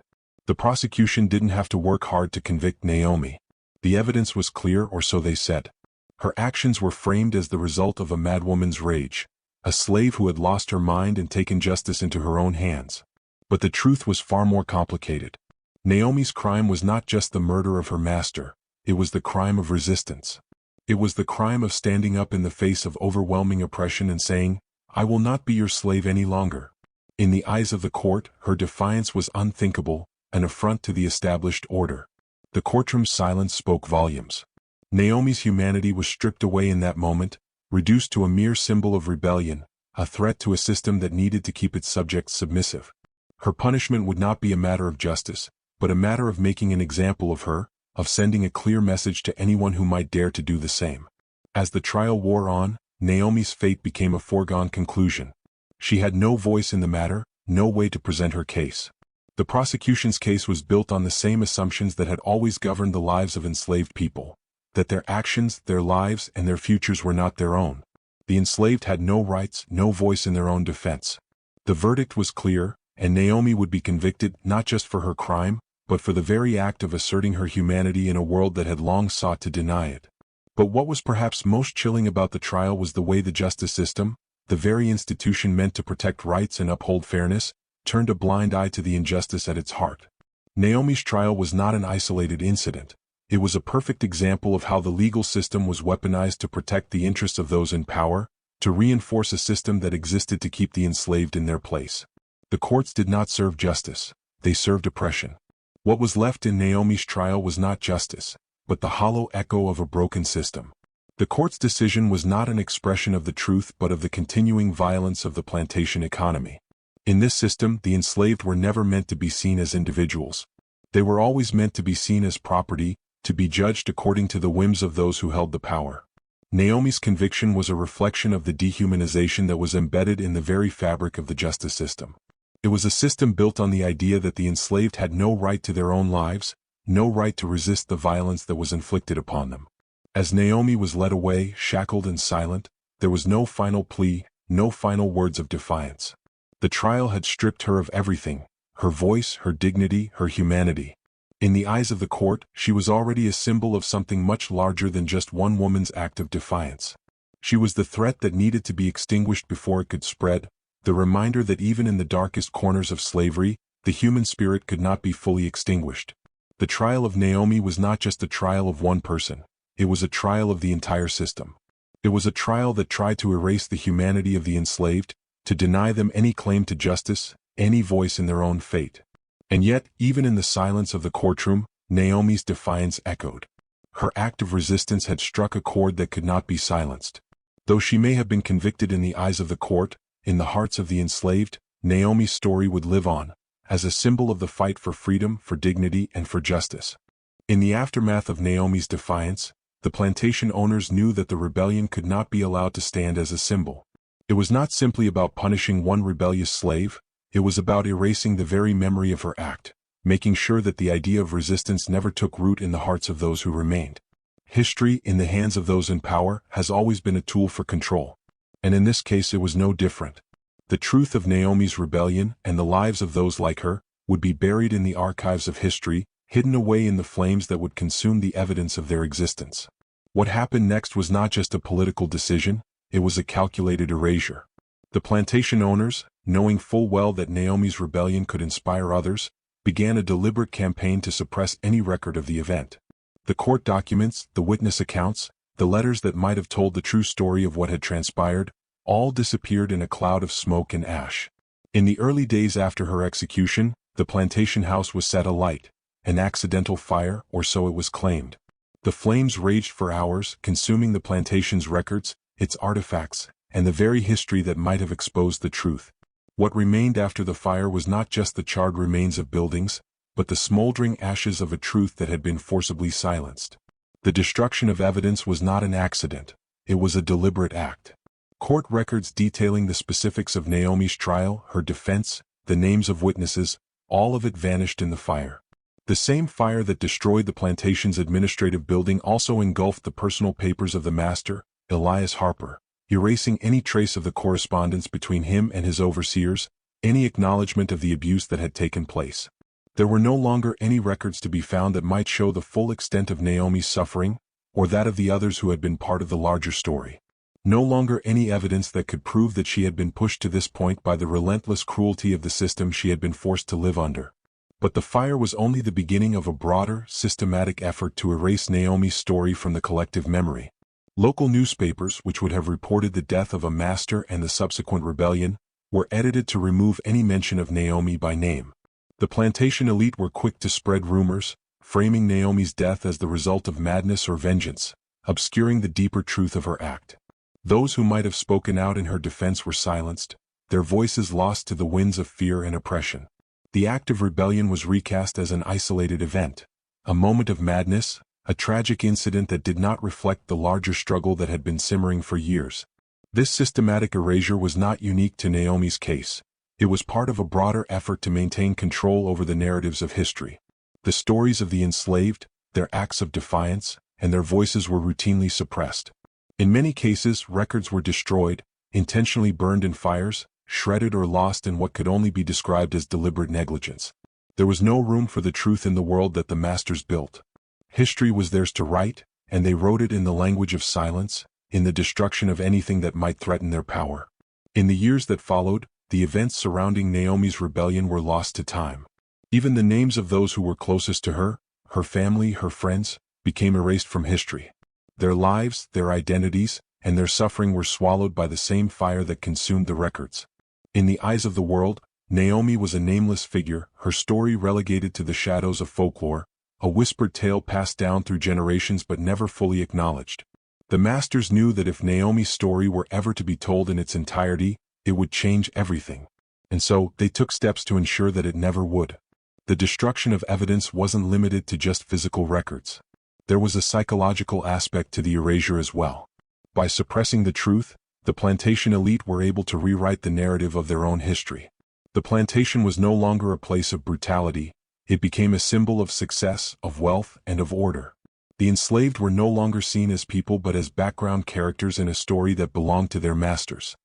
The prosecution didn't have to work hard to convict Naomi. The evidence was clear, or so they said. Her actions were framed as the result of a madwoman's rage, a slave who had lost her mind and taken justice into her own hands. But the truth was far more complicated. Naomi's crime was not just the murder of her master, it was the crime of resistance. It was the crime of standing up in the face of overwhelming oppression and saying, "I will not be your slave any longer." In the eyes of the court, her defiance was unthinkable, an affront to the established order. The courtroom's silence spoke volumes. Naomi's humanity was stripped away in that moment, reduced to a mere symbol of rebellion, a threat to a system that needed to keep its subjects submissive. Her punishment would not be a matter of justice, but a matter of making an example of her, of sending a clear message to anyone who might dare to do the same. As the trial wore on, Naomi's fate became a foregone conclusion. She had no voice in the matter, no way to present her case. The prosecution's case was built on the same assumptions that had always governed the lives of enslaved people, that their actions, their lives, and their futures were not their own. The enslaved had no rights, no voice in their own defense. The verdict was clear, and Naomi would be convicted not just for her crime, but for the very act of asserting her humanity in a world that had long sought to deny it. But what was perhaps most chilling about the trial was the way the justice system, the very institution meant to protect rights and uphold fairness, turned a blind eye to the injustice at its heart. Naomi's trial was not an isolated incident. It was a perfect example of how the legal system was weaponized to protect the interests of those in power, to reinforce a system that existed to keep the enslaved in their place. The courts did not serve justice, they served oppression. What was left in Naomi's trial was not justice, but the hollow echo of a broken system. The court's decision was not an expression of the truth but of the continuing violence of the plantation economy. In this system, the enslaved were never meant to be seen as individuals. They were always meant to be seen as property, to be judged according to the whims of those who held the power. Naomi's conviction was a reflection of the dehumanization that was embedded in the very fabric of the justice system. It was a system built on the idea that the enslaved had no right to their own lives, no right to resist the violence that was inflicted upon them. As Naomi was led away, shackled and silent, there was no final plea, no final words of defiance. The trial had stripped her of everything, her voice, her dignity, her humanity. In the eyes of the court, she was already a symbol of something much larger than just one woman's act of defiance. She was the threat that needed to be extinguished before it could spread, the reminder that even in the darkest corners of slavery, the human spirit could not be fully extinguished. The trial of Naomi was not just a trial of one person, it was a trial of the entire system. It was a trial that tried to erase the humanity of the enslaved, to deny them any claim to justice, any voice in their own fate. And yet, even in the silence of the courtroom, Naomi's defiance echoed. Her act of resistance had struck a chord that could not be silenced. Though she may have been convicted in the eyes of the court, in the hearts of the enslaved, Naomi's story would live on, as a symbol of the fight for freedom, for dignity, and for justice. In the aftermath of Naomi's defiance, the plantation owners knew that the rebellion could not be allowed to stand as a symbol. It was not simply about punishing one rebellious slave, it was about erasing the very memory of her act, making sure that the idea of resistance never took root in the hearts of those who remained. History, in the hands of those in power, has always been a tool for control. And in this case it was no different. The truth of Naomi's rebellion, and the lives of those like her, would be buried in the archives of history, hidden away in the flames that would consume the evidence of their existence. What happened next was not just a political decision, it was a calculated erasure. The plantation owners, knowing full well that Naomi's rebellion could inspire others, began a deliberate campaign to suppress any record of the event. The court documents, the witness accounts, the letters that might have told the true story of what had transpired, all disappeared in a cloud of smoke and ash. In the early days after her execution, the plantation house was set alight, an accidental fire, or so it was claimed. The flames raged for hours, consuming the plantation's records, its artifacts, and the very history that might have exposed the truth. What remained after the fire was not just the charred remains of buildings, but the smoldering ashes of a truth that had been forcibly silenced. The destruction of evidence was not an accident. It was a deliberate act. Court records detailing the specifics of Naomi's trial, her defense, the names of witnesses, all of it vanished in the fire. The same fire that destroyed the plantation's administrative building also engulfed the personal papers of the master, Elias Harper, erasing any trace of the correspondence between him and his overseers, any acknowledgement of the abuse that had taken place. There were no longer any records to be found that might show the full extent of Naomi's suffering, or that of the others who had been part of the larger story. No longer any evidence that could prove that she had been pushed to this point by the relentless cruelty of the system she had been forced to live under. But the fire was only the beginning of a broader, systematic effort to erase Naomi's story from the collective memory. Local newspapers, which would have reported the death of a master and the subsequent rebellion, were edited to remove any mention of Naomi by name. The plantation elite were quick to spread rumors, framing Naomi's death as the result of madness or vengeance, obscuring the deeper truth of her act. Those who might have spoken out in her defense were silenced, their voices lost to the winds of fear and oppression. The act of rebellion was recast as an isolated event, a moment of madness, a tragic incident that did not reflect the larger struggle that had been simmering for years. This systematic erasure was not unique to Naomi's case. It was part of a broader effort to maintain control over the narratives of history. The stories of the enslaved, their acts of defiance, and their voices were routinely suppressed. In many cases, records were destroyed, intentionally burned in fires, shredded or lost in what could only be described as deliberate negligence. There was no room for the truth in the world that the masters built. History was theirs to write, and they wrote it in the language of silence, in the destruction of anything that might threaten their power. In the years that followed, the events surrounding Naomi's rebellion were lost to time. Even the names of those who were closest to her, her family, her friends, became erased from history. Their lives, their identities, and their suffering were swallowed by the same fire that consumed the records. In the eyes of the world, Naomi was a nameless figure, her story relegated to the shadows of folklore, a whispered tale passed down through generations but never fully acknowledged. The masters knew that if Naomi's story were ever to be told in its entirety, it would change everything. And so, they took steps to ensure that it never would. The destruction of evidence wasn't limited to just physical records. There was a psychological aspect to the erasure as well. By suppressing the truth, the plantation elite were able to rewrite the narrative of their own history. The plantation was no longer a place of brutality, it became a symbol of success, of wealth, and of order. The enslaved were no longer seen as people but as background characters in a story that belonged to their masters.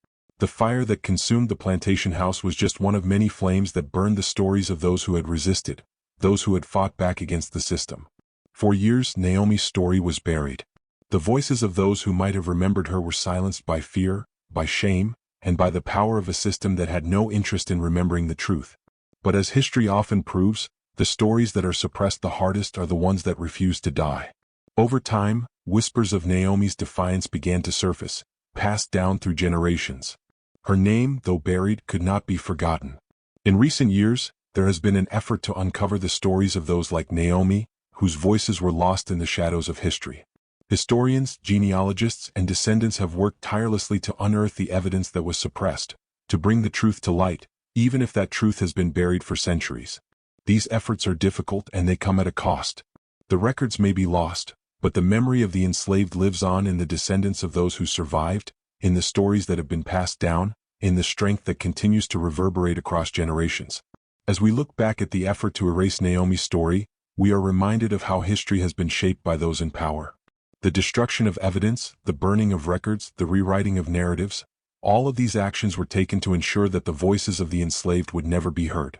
The fire that consumed the plantation house was just one of many flames that burned the stories of those who had resisted, those who had fought back against the system. For years, Naomi's story was buried. The voices of those who might have remembered her were silenced by fear, by shame, and by the power of a system that had no interest in remembering the truth. But as history often proves, the stories that are suppressed the hardest are the ones that refuse to die. Over time, whispers of Naomi's defiance began to surface, passed down through generations. Her name, though buried, could not be forgotten. In recent years, there has been an effort to uncover the stories of those like Naomi, whose voices were lost in the shadows of history. Historians, genealogists, and descendants have worked tirelessly to unearth the evidence that was suppressed, to bring the truth to light, even if that truth has been buried for centuries. These efforts are difficult and they come at a cost. The records may be lost, but the memory of the enslaved lives on in the descendants of those who survived, in the stories that have been passed down, in the strength that continues to reverberate across generations. As we look back at the effort to erase Naomi's story, we are reminded of how history has been shaped by those in power. The destruction of evidence, the burning of records, the rewriting of narratives, all of these actions were taken to ensure that the voices of the enslaved would never be heard.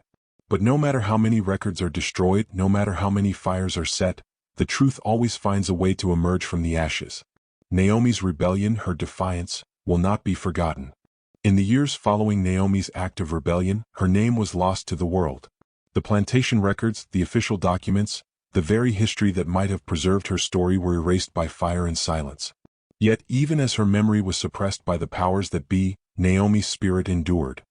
But no matter how many records are destroyed, no matter how many fires are set, the truth always finds a way to emerge from the ashes. Naomi's rebellion, her defiance, will not be forgotten. In the years following Naomi's act of rebellion, her name was lost to the world. The plantation records, the official documents, the very history that might have preserved her story were erased by fire and silence. Yet even as her memory was suppressed by the powers that be, Naomi's spirit endured.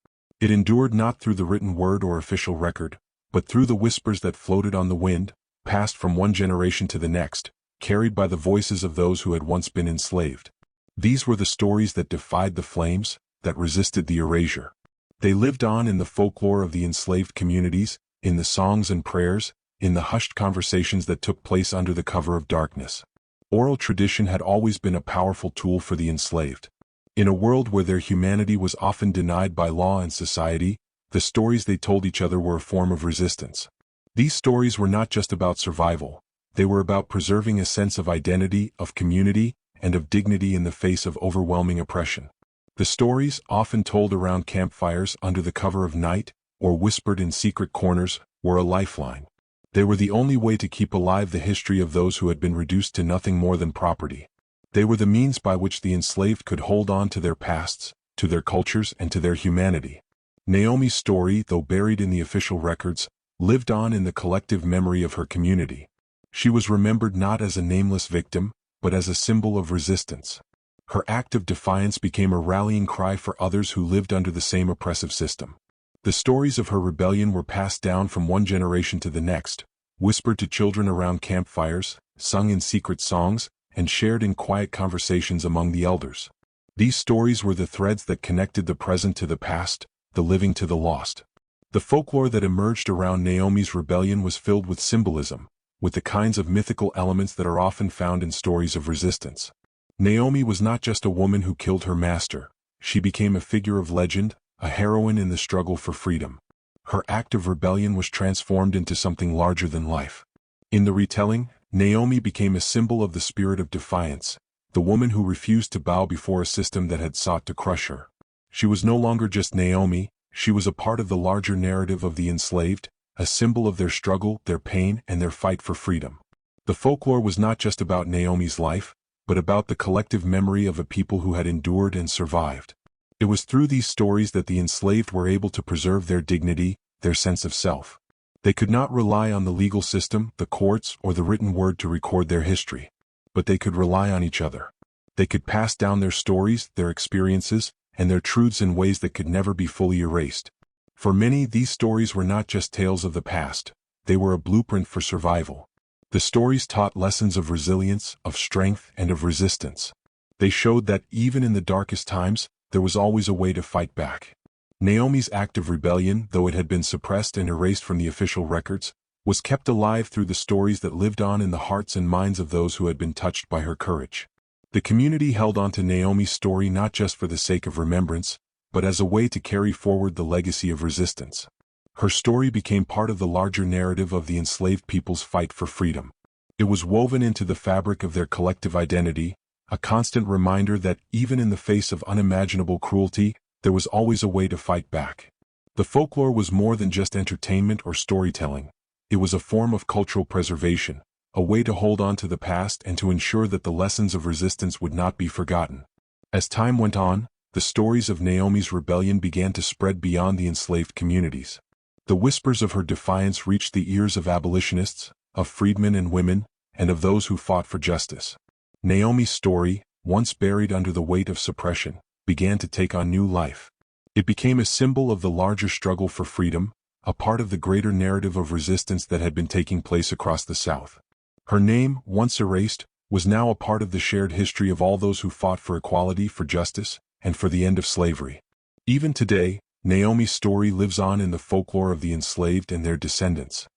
It endured not through the written word or official record, but through the whispers that floated on the wind, passed from one generation to the next, carried by the voices of those who had once been enslaved. These were the stories that defied the flames, that resisted the erasure. They lived on in the folklore of the enslaved communities, in the songs and prayers, in the hushed conversations that took place under the cover of darkness. Oral tradition had always been a powerful tool for the enslaved. In a world where their humanity was often denied by law and society, the stories they told each other were a form of resistance. These stories were not just about survival, they were about preserving a sense of identity, of community, and of dignity in the face of overwhelming oppression. The stories, often told around campfires under the cover of night, or whispered in secret corners, were a lifeline. They were the only way to keep alive the history of those who had been reduced to nothing more than property. They were the means by which the enslaved could hold on to their pasts, to their cultures, and to their humanity. Naomi's story, though buried in the official records, lived on in the collective memory of her community. She was remembered not as a nameless victim, but as a symbol of resistance. Her act of defiance became a rallying cry for others who lived under the same oppressive system. The stories of her rebellion were passed down from one generation to the next, whispered to children around campfires, sung in secret songs, and shared in quiet conversations among the elders. These stories were the threads that connected the present to the past, the living to the lost. The folklore that emerged around Naomi's rebellion was filled with symbolism, with the kinds of mythical elements that are often found in stories of resistance. Naomi was not just a woman who killed her master, she became a figure of legend, a heroine in the struggle for freedom. Her act of rebellion was transformed into something larger than life. In the retelling, Naomi became a symbol of the spirit of defiance, the woman who refused to bow before a system that had sought to crush her. She was no longer just Naomi, she was a part of the larger narrative of the enslaved, a symbol of their struggle, their pain, and their fight for freedom. The folklore was not just about Naomi's life, but about the collective memory of a people who had endured and survived. It was through these stories that the enslaved were able to preserve their dignity, their sense of self. They could not rely on the legal system, the courts, or the written word to record their history. But they could rely on each other. They could pass down their stories, their experiences, and their truths in ways that could never be fully erased. For many, these stories were not just tales of the past, they were a blueprint for survival. The stories taught lessons of resilience, of strength, and of resistance. They showed that even in the darkest times, there was always a way to fight back. Naomi's act of rebellion, though it had been suppressed and erased from the official records, was kept alive through the stories that lived on in the hearts and minds of those who had been touched by her courage. The community held on to Naomi's story not just for the sake of remembrance, but as a way to carry forward the legacy of resistance. Her story became part of the larger narrative of the enslaved people's fight for freedom. It was woven into the fabric of their collective identity, a constant reminder that even in the face of unimaginable cruelty, there was always a way to fight back. The folklore was more than just entertainment or storytelling. It was a form of cultural preservation, a way to hold on to the past and to ensure that the lessons of resistance would not be forgotten. As time went on, the stories of Naomi's rebellion began to spread beyond the enslaved communities. The whispers of her defiance reached the ears of abolitionists, of freedmen and women, and of those who fought for justice. Naomi's story, once buried under the weight of suppression, began to take on new life. It became a symbol of the larger struggle for freedom, a part of the greater narrative of resistance that had been taking place across the South. Her name, once erased, was now a part of the shared history of all those who fought for equality, for justice, and for the end of slavery. Even today, Naomi's story lives on in the folklore of the enslaved and their descendants.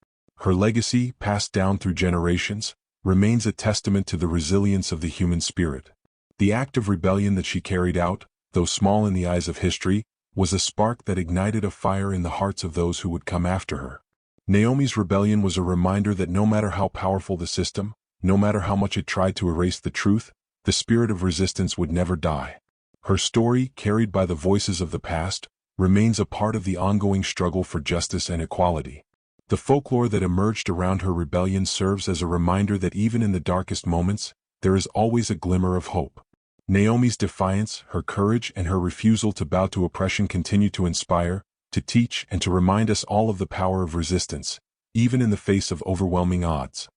Her legacy, passed down through generations, remains a testament to the resilience of the human spirit. The act of rebellion that she carried out, though small in the eyes of history, was a spark that ignited a fire in the hearts of those who would come after her. Naomi's rebellion was a reminder that no matter how powerful the system, no matter how much it tried to erase the truth, the spirit of resistance would never die. Her story, carried by the voices of the past, remains a part of the ongoing struggle for justice and equality. The folklore that emerged around her rebellion serves as a reminder that even in the darkest moments, there is always a glimmer of hope. Naomi's defiance, her courage, and her refusal to bow to oppression continue to inspire, to teach, and to remind us all of the power of resistance, even in the face of overwhelming odds.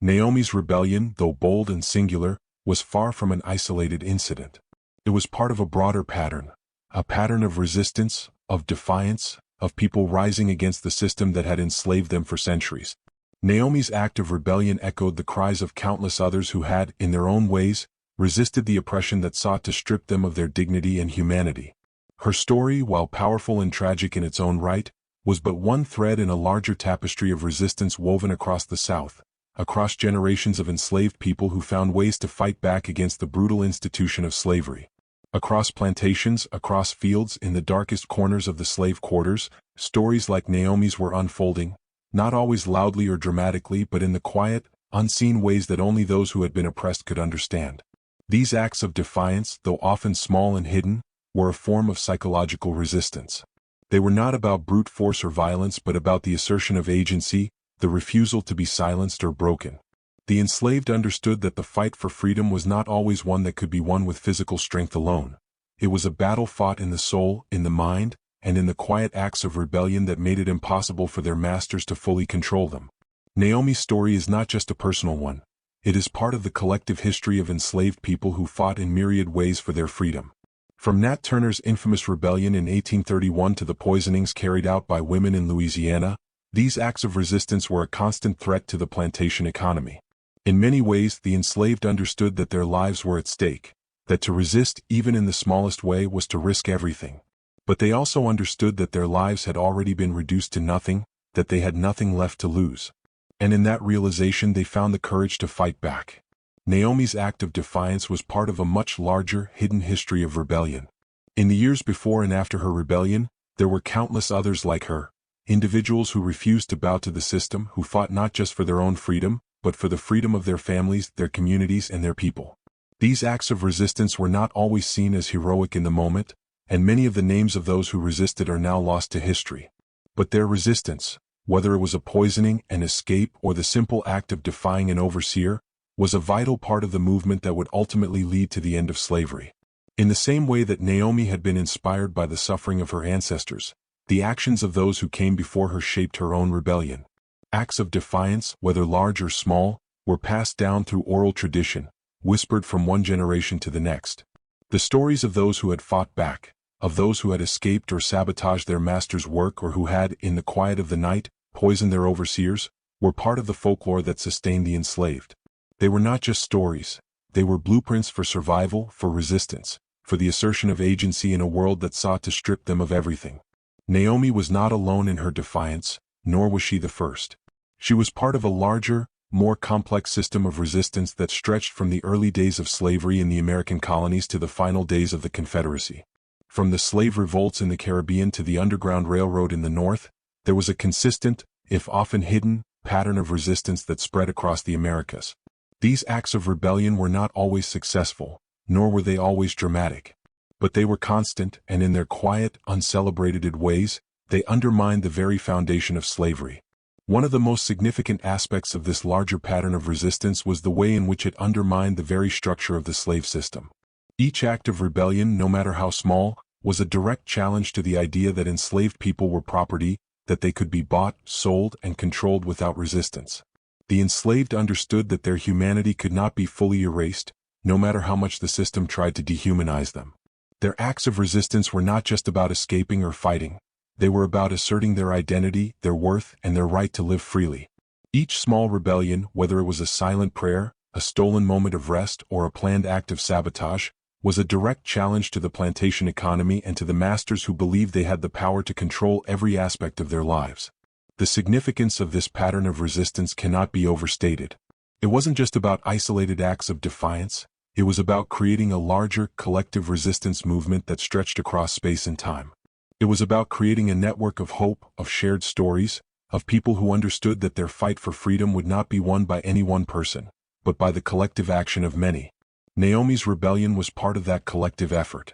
Naomi's rebellion, though bold and singular, was far from an isolated incident. It was part of a broader pattern, a pattern of resistance, of defiance, of people rising against the system that had enslaved them for centuries. Naomi's act of rebellion echoed the cries of countless others who had, in their own ways, resisted the oppression that sought to strip them of their dignity and humanity. Her story, while powerful and tragic in its own right, was but one thread in a larger tapestry of resistance woven across the South, across generations of enslaved people who found ways to fight back against the brutal institution of slavery. Across plantations, across fields, in the darkest corners of the slave quarters, stories like Naomi's were unfolding, not always loudly or dramatically but in the quiet, unseen ways that only those who had been oppressed could understand. These acts of defiance, though often small and hidden, were a form of psychological resistance. They were not about brute force or violence but about the assertion of agency, the refusal to be silenced or broken. The enslaved understood that the fight for freedom was not always one that could be won with physical strength alone. It was a battle fought in the soul, in the mind, and in the quiet acts of rebellion that made it impossible for their masters to fully control them. Naomi's story is not just a personal one. It is part of the collective history of enslaved people who fought in myriad ways for their freedom. From Nat Turner's infamous rebellion in 1831 to the poisonings carried out by women in Louisiana, these acts of resistance were a constant threat to the plantation economy. In many ways, the enslaved understood that their lives were at stake, that to resist, even in the smallest way, was to risk everything. But they also understood that their lives had already been reduced to nothing, that they had nothing left to lose. And in that realization they found the courage to fight back. Naomi's act of defiance was part of a much larger, hidden history of rebellion. In the years before and after her rebellion, there were countless others like her, individuals who refused to bow to the system, who fought not just for their own freedom, but for the freedom of their families, their communities, and their people. These acts of resistance were not always seen as heroic in the moment, and many of the names of those who resisted are now lost to history. But their resistance, whether it was a poisoning, an escape, or the simple act of defying an overseer, was a vital part of the movement that would ultimately lead to the end of slavery. In the same way that Naomi had been inspired by the suffering of her ancestors, the actions of those who came before her shaped her own rebellion. Acts of defiance, whether large or small, were passed down through oral tradition, whispered from one generation to the next. The stories of those who had fought back, of those who had escaped or sabotaged their master's work or who had, in the quiet of the night, poisoned their overseers, were part of the folklore that sustained the enslaved. They were not just stories, they were blueprints for survival, for resistance, for the assertion of agency in a world that sought to strip them of everything. Naomi was not alone in her defiance, nor was she the first. She was part of a larger, more complex system of resistance that stretched from the early days of slavery in the American colonies to the final days of the Confederacy. From the slave revolts in the Caribbean to the Underground Railroad in the North, there was a consistent, if often hidden, pattern of resistance that spread across the Americas. These acts of rebellion were not always successful, nor were they always dramatic. But they were constant, and in their quiet, uncelebrated ways, they undermined the very foundation of slavery. One of the most significant aspects of this larger pattern of resistance was the way in which it undermined the very structure of the slave system. Each act of rebellion, no matter how small, was a direct challenge to the idea that enslaved people were property, that they could be bought, sold, and controlled without resistance. The enslaved understood that their humanity could not be fully erased, no matter how much the system tried to dehumanize them. Their acts of resistance were not just about escaping or fighting. They were about asserting their identity, their worth, and their right to live freely. Each small rebellion, whether it was a silent prayer, a stolen moment of rest, or a planned act of sabotage, was a direct challenge to the plantation economy and to the masters who believed they had the power to control every aspect of their lives. The significance of this pattern of resistance cannot be overstated. It wasn't just about isolated acts of defiance, it was about creating a larger, collective resistance movement that stretched across space and time. It was about creating a network of hope, of shared stories, of people who understood that their fight for freedom would not be won by any one person, but by the collective action of many. Naomi's rebellion was part of that collective effort.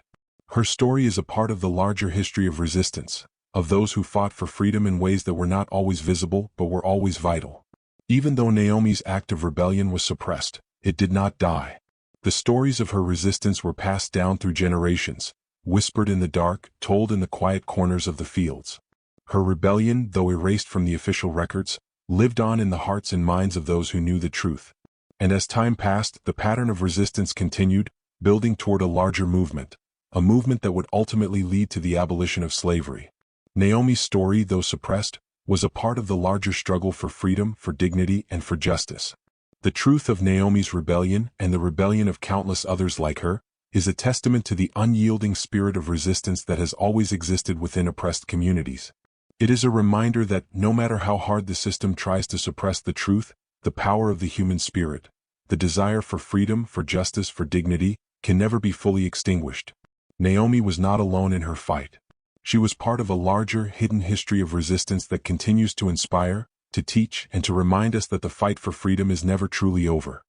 Her story is a part of the larger history of resistance, of those who fought for freedom in ways that were not always visible but were always vital. Even though Naomi's act of rebellion was suppressed, it did not die. The stories of her resistance were passed down through generations, whispered in the dark, told in the quiet corners of the fields. Her rebellion, though erased from the official records, lived on in the hearts and minds of those who knew the truth. And as time passed, the pattern of resistance continued, building toward a larger movement, a movement that would ultimately lead to the abolition of slavery. Naomi's story, though suppressed, was a part of the larger struggle for freedom, for dignity, and for justice. The truth of Naomi's rebellion, and the rebellion of countless others like her, is a testament to the unyielding spirit of resistance that has always existed within oppressed communities. It is a reminder that, no matter how hard the system tries to suppress the truth, the power of the human spirit, the desire for freedom, for justice, for dignity, can never be fully extinguished. Naomi was not alone in her fight. She was part of a larger, hidden history of resistance that continues to inspire, to teach, and to remind us that the fight for freedom is never truly over.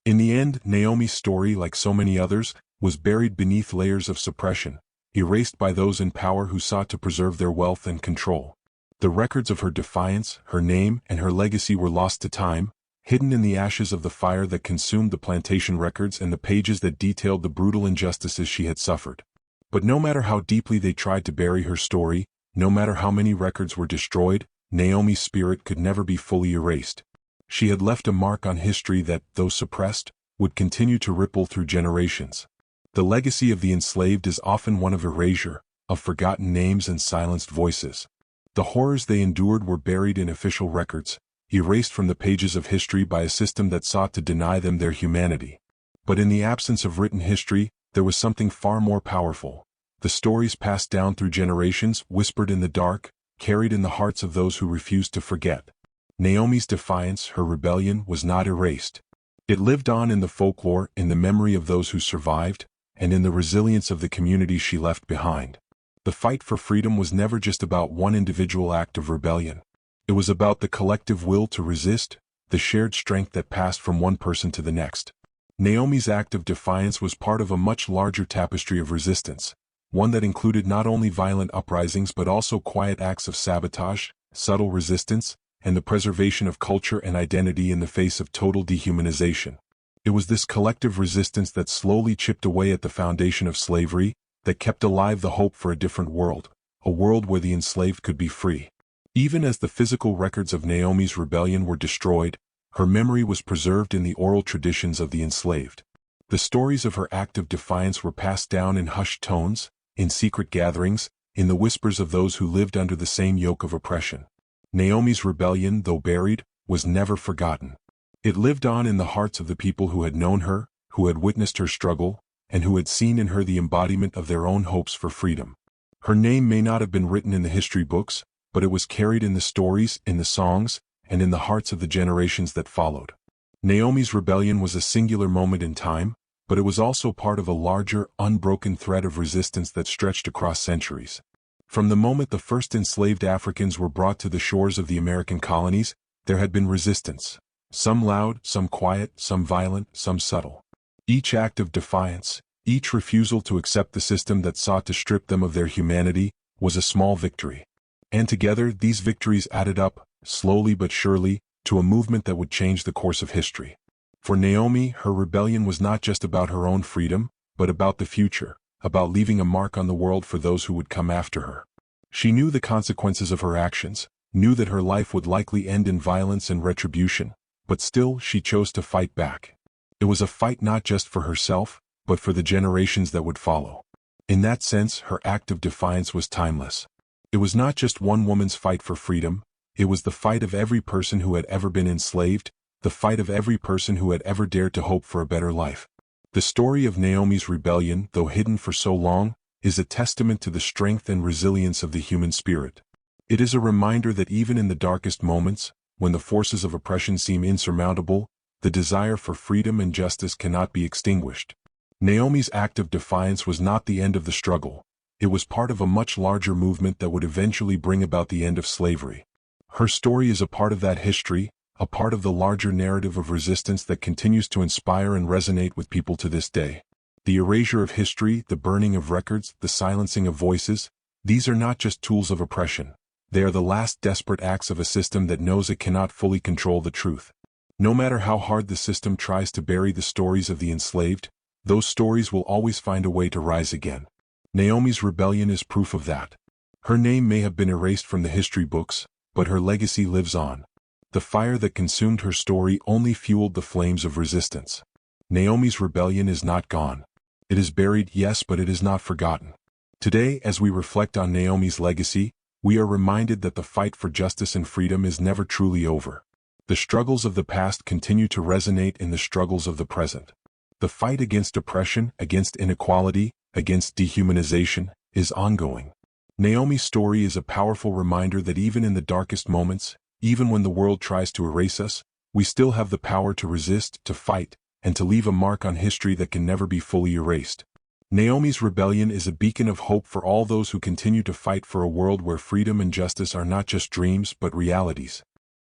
In the end, Naomi's story, like so many others, was buried beneath layers of suppression, erased by those in power who sought to preserve their wealth and control. The records of her defiance, her name, and her legacy were lost to time, hidden in the ashes of the fire that consumed the plantation records and the pages that detailed the brutal injustices she had suffered. But no matter how deeply they tried to bury her story, no matter how many records were destroyed, Naomi's spirit could never be fully erased. She had left a mark on history that, though suppressed, would continue to ripple through generations. The legacy of the enslaved is often one of erasure, of forgotten names and silenced voices. The horrors they endured were buried in official records, erased from the pages of history by a system that sought to deny them their humanity. But in the absence of written history, there was something far more powerful. The stories passed down through generations, whispered in the dark, carried in the hearts of those who refused to forget. Naomi's defiance, her rebellion, was not erased. It lived on in the folklore, in the memory of those who survived, and in the resilience of the communities she left behind. The fight for freedom was never just about one individual act of rebellion. It was about the collective will to resist, the shared strength that passed from one person to the next. Naomi's act of defiance was part of a much larger tapestry of resistance, one that included not only violent uprisings but also quiet acts of sabotage, subtle resistance, and the preservation of culture and identity in the face of total dehumanization. It was this collective resistance that slowly chipped away at the foundation of slavery, that kept alive the hope for a different world, a world where the enslaved could be free. Even as the physical records of Naomi's rebellion were destroyed, her memory was preserved in the oral traditions of the enslaved. The stories of her act of defiance were passed down in hushed tones, in secret gatherings, in the whispers of those who lived under the same yoke of oppression. Naomi's rebellion, though buried, was never forgotten. It lived on in the hearts of the people who had known her, who had witnessed her struggle, and who had seen in her the embodiment of their own hopes for freedom. Her name may not have been written in the history books, but it was carried in the stories, in the songs, and in the hearts of the generations that followed. Naomi's rebellion was a singular moment in time, but it was also part of a larger, unbroken thread of resistance that stretched across centuries. From the moment the first enslaved Africans were brought to the shores of the American colonies, there had been resistance. Some loud, some quiet, some violent, some subtle. Each act of defiance, each refusal to accept the system that sought to strip them of their humanity, was a small victory. And together, these victories added up, slowly but surely, to a movement that would change the course of history. For Naomi, her rebellion was not just about her own freedom, but about the future, about leaving a mark on the world for those who would come after her. She knew the consequences of her actions, knew that her life would likely end in violence and retribution, but still she chose to fight back. It was a fight not just for herself, but for the generations that would follow. In that sense, her act of defiance was timeless. It was not just one woman's fight for freedom, it was the fight of every person who had ever been enslaved, the fight of every person who had ever dared to hope for a better life. The story of Naomi's rebellion, though hidden for so long, is a testament to the strength and resilience of the human spirit. It is a reminder that even in the darkest moments, when the forces of oppression seem insurmountable, the desire for freedom and justice cannot be extinguished. Naomi's act of defiance was not the end of the struggle. It was part of a much larger movement that would eventually bring about the end of slavery. Her story is a part of that history, a part of the larger narrative of resistance that continues to inspire and resonate with people to this day. The erasure of history, the burning of records, the silencing of voices, these are not just tools of oppression. They are the last desperate acts of a system that knows it cannot fully control the truth. No matter how hard the system tries to bury the stories of the enslaved, those stories will always find a way to rise again. Naomi's rebellion is proof of that. Her name may have been erased from the history books, but her legacy lives on. The fire that consumed her story only fueled the flames of resistance. Naomi's rebellion is not gone. It is buried, yes, but it is not forgotten. Today, as we reflect on Naomi's legacy, we are reminded that the fight for justice and freedom is never truly over. The struggles of the past continue to resonate in the struggles of the present. The fight against oppression, against inequality, against dehumanization, is ongoing. Naomi's story is a powerful reminder that even in the darkest moments, even when the world tries to erase us, we still have the power to resist, to fight, and to leave a mark on history that can never be fully erased. Naomi's rebellion is a beacon of hope for all those who continue to fight for a world where freedom and justice are not just dreams but realities.